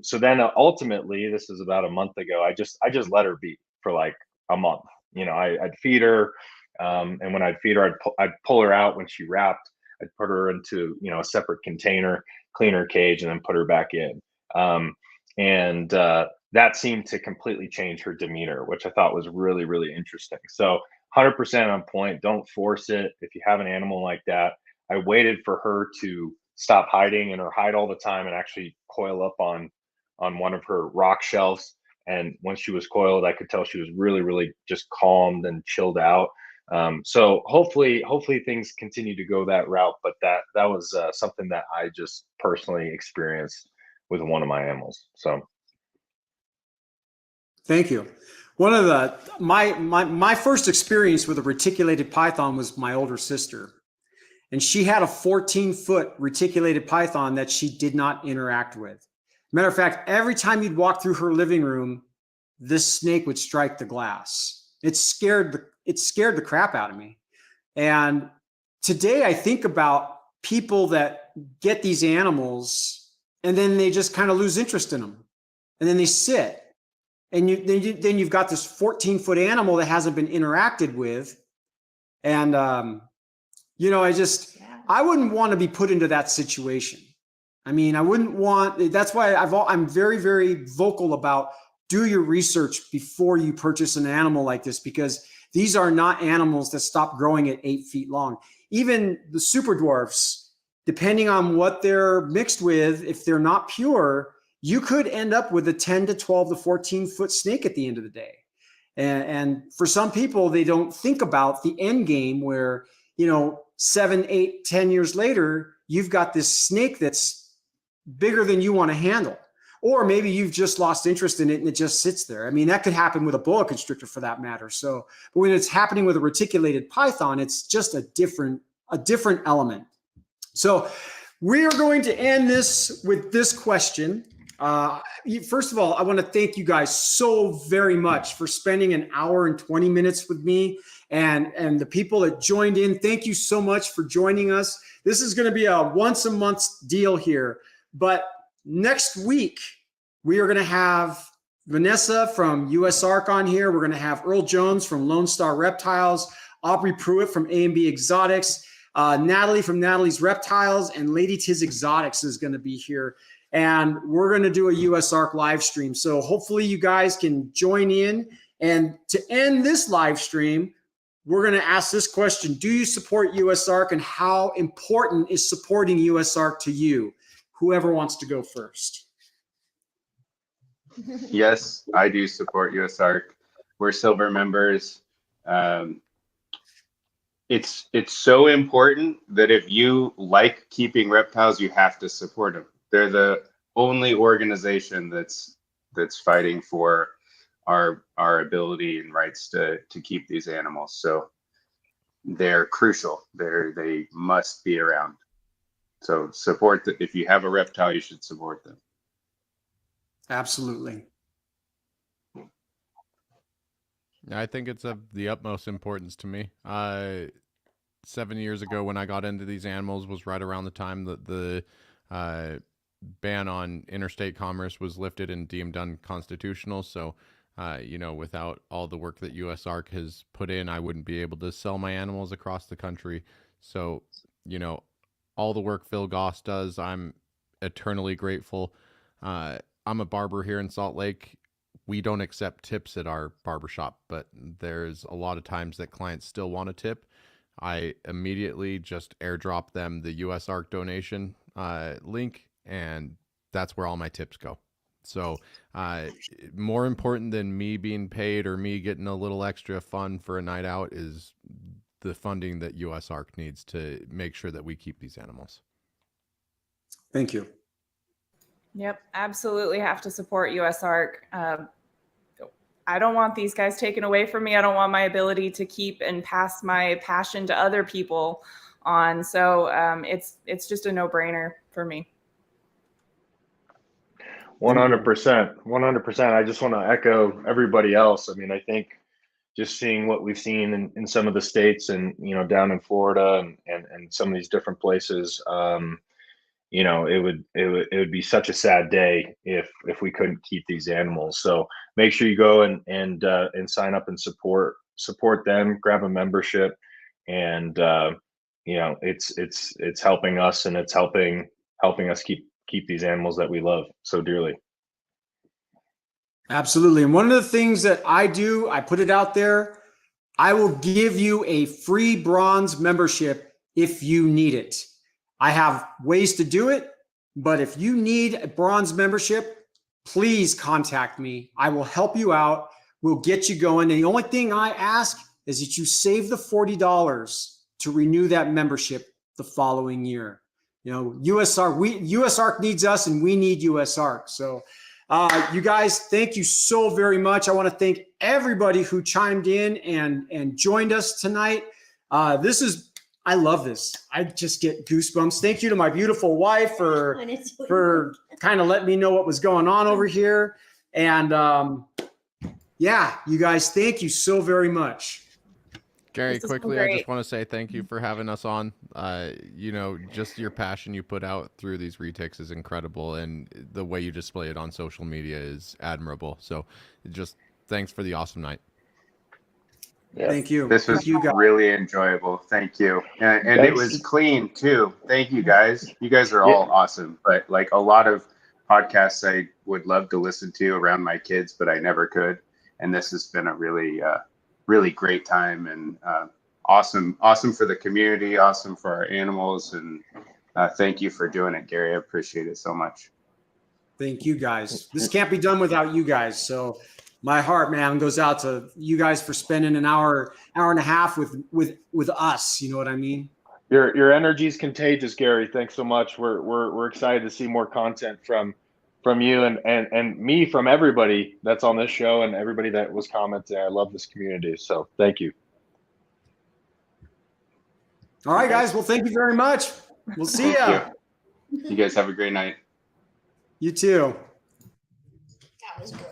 Speaker 4: So then ultimately, this was about a month ago, I just let her be for like a month. I'd feed her, and when I'd feed her, I'd pull her out when she wrapped. I'd put her into a separate container, clean her cage, and then put her back in. And that seemed to completely change her demeanor, which I thought was really, really interesting. So 100% on point. Don't force it. If you have an animal like that, I waited for her to stop hiding in her hide all the time and actually coil up on one of her rock shelves. And when she was coiled, I could tell she was really, really just calmed and chilled out. So hopefully things continue to go that route. But that was something that I just personally experienced with one of my animals. So.
Speaker 1: Thank you. One of my first experience with a reticulated python was my older sister, and she had a 14-foot reticulated python that she did not interact with. Matter of fact, every time you'd walk through her living room, this snake would strike the glass. It scared the crap out of me. And today I think about people that get these animals and then they just kind of lose interest in them, and then they sit. And then you've got this 14-foot animal that hasn't been interacted with. And, I wouldn't want to be put into that situation. I mean, that's why I'm very, very vocal about do your research before you purchase an animal like this, because these are not animals that stop growing at 8 feet long. Even the super dwarfs, depending on what they're mixed with, if they're not pure, you could end up with a 10 to 12 to 14-foot snake at the end of the day. And for some people, they don't think about the end game where, 7, 8, 10 years later, you've got this snake that's bigger than you want to handle. Or maybe you've just lost interest in it and it just sits there. I mean, that could happen with a boa constrictor for that matter. So, but when it's happening with a reticulated python, it's just a different element. So we are going to end this with this question. First of all, I want to thank you guys so very much for spending an hour and 20 minutes with me and the people that joined in, thank you so much for joining us. This is going to be a once a month deal here, but next week we are going to have Vanessa from USARK on here. We're going to have Earl Jones from Lone Star Reptiles, Aubrey Pruitt from A&B Exotics, Natalie from Natalie's Reptiles, and Lady Tiz Exotics is going to be here. And we're going to do a USARK live stream. So hopefully you guys can join in. And to end this live stream, we're going to ask this question. Do you support USARK, and how important is supporting USARK to you? Whoever wants to go first.
Speaker 3: Yes, I do support USARK. We're silver members. It's so important that if you like keeping reptiles, you have to support them. They're the only organization that's fighting for our ability and rights to keep these animals. So they're crucial. They must be around. So support that. If you have a reptile, you should support them.
Speaker 1: Absolutely.
Speaker 2: I think it's of the utmost importance to me. 7 years ago when I got into these animals was right around the time that the ban on interstate commerce was lifted and deemed unconstitutional. So, without all the work that USARK has put in, I wouldn't be able to sell my animals across the country. So, all the work Phil Goss does, I'm eternally grateful. I'm a barber here in Salt Lake. We don't accept tips at our barbershop, but there's a lot of times that clients still want a tip. I immediately just airdrop them the USARK donation link, and that's where all my tips go. So more important than me being paid or me getting a little extra fun for a night out is the funding that USARK needs to make sure that we keep these animals.
Speaker 1: Thank you.
Speaker 5: Yep, absolutely have to support USARK. I don't want these guys taken away from me. I don't want my ability to keep and pass my passion to other people on. So it's just a no-brainer for me.
Speaker 4: 100%. 100%. I just want to echo everybody else. I mean, I think just seeing what we've seen in some of the states and, down in Florida and some of these different places, it would be such a sad day if we couldn't keep these animals. So make sure you go and sign up and support them, grab a membership, and it's helping us, and it's helping us keep these animals that we love so dearly.
Speaker 1: Absolutely. And one of the things that I do, I put it out there, I will give you a free bronze membership if you need it. I have ways to do it, but if you need a bronze membership, please contact me. I will help you out. We'll get you going. And the only thing I ask is that you save the $40 to renew that membership the following year. USARK needs us, and we need USARK. So you guys, thank you so very much. I want to thank everybody who chimed in and joined us tonight. I love this. I just get goosebumps. Thank you to my beautiful wife for kind of letting me know what was going on over here. And you guys, thank you so very much.
Speaker 2: Gary, quickly, I just want to say thank you for having us on. Just your passion you put out through these retics is incredible, and the way you display it on social media is admirable. So just thanks for the awesome night.
Speaker 4: Yeah.
Speaker 1: Thank you.
Speaker 3: This was really enjoyable. Thank you. And it was clean too. Thank you guys. You guys are all awesome. But like a lot of podcasts I would love to listen to around my kids, but I never could. And this has been a really great time, and awesome for the community, awesome for our animals. And thank you for doing it, Gary. I appreciate it so much.
Speaker 1: Thank you guys. This can't be done without you guys. So my heart, man, goes out to you guys for spending an hour and a half with us. You know what I mean?
Speaker 4: Your energy is contagious, Gary. Thanks so much. We're excited to see more content from you and me, from everybody that's on this show and everybody that was commenting. I love this community. So thank you.
Speaker 1: All right, guys. Well, thank you very much. We'll see ya.
Speaker 3: You guys have a great night.
Speaker 1: You too.
Speaker 6: That was good.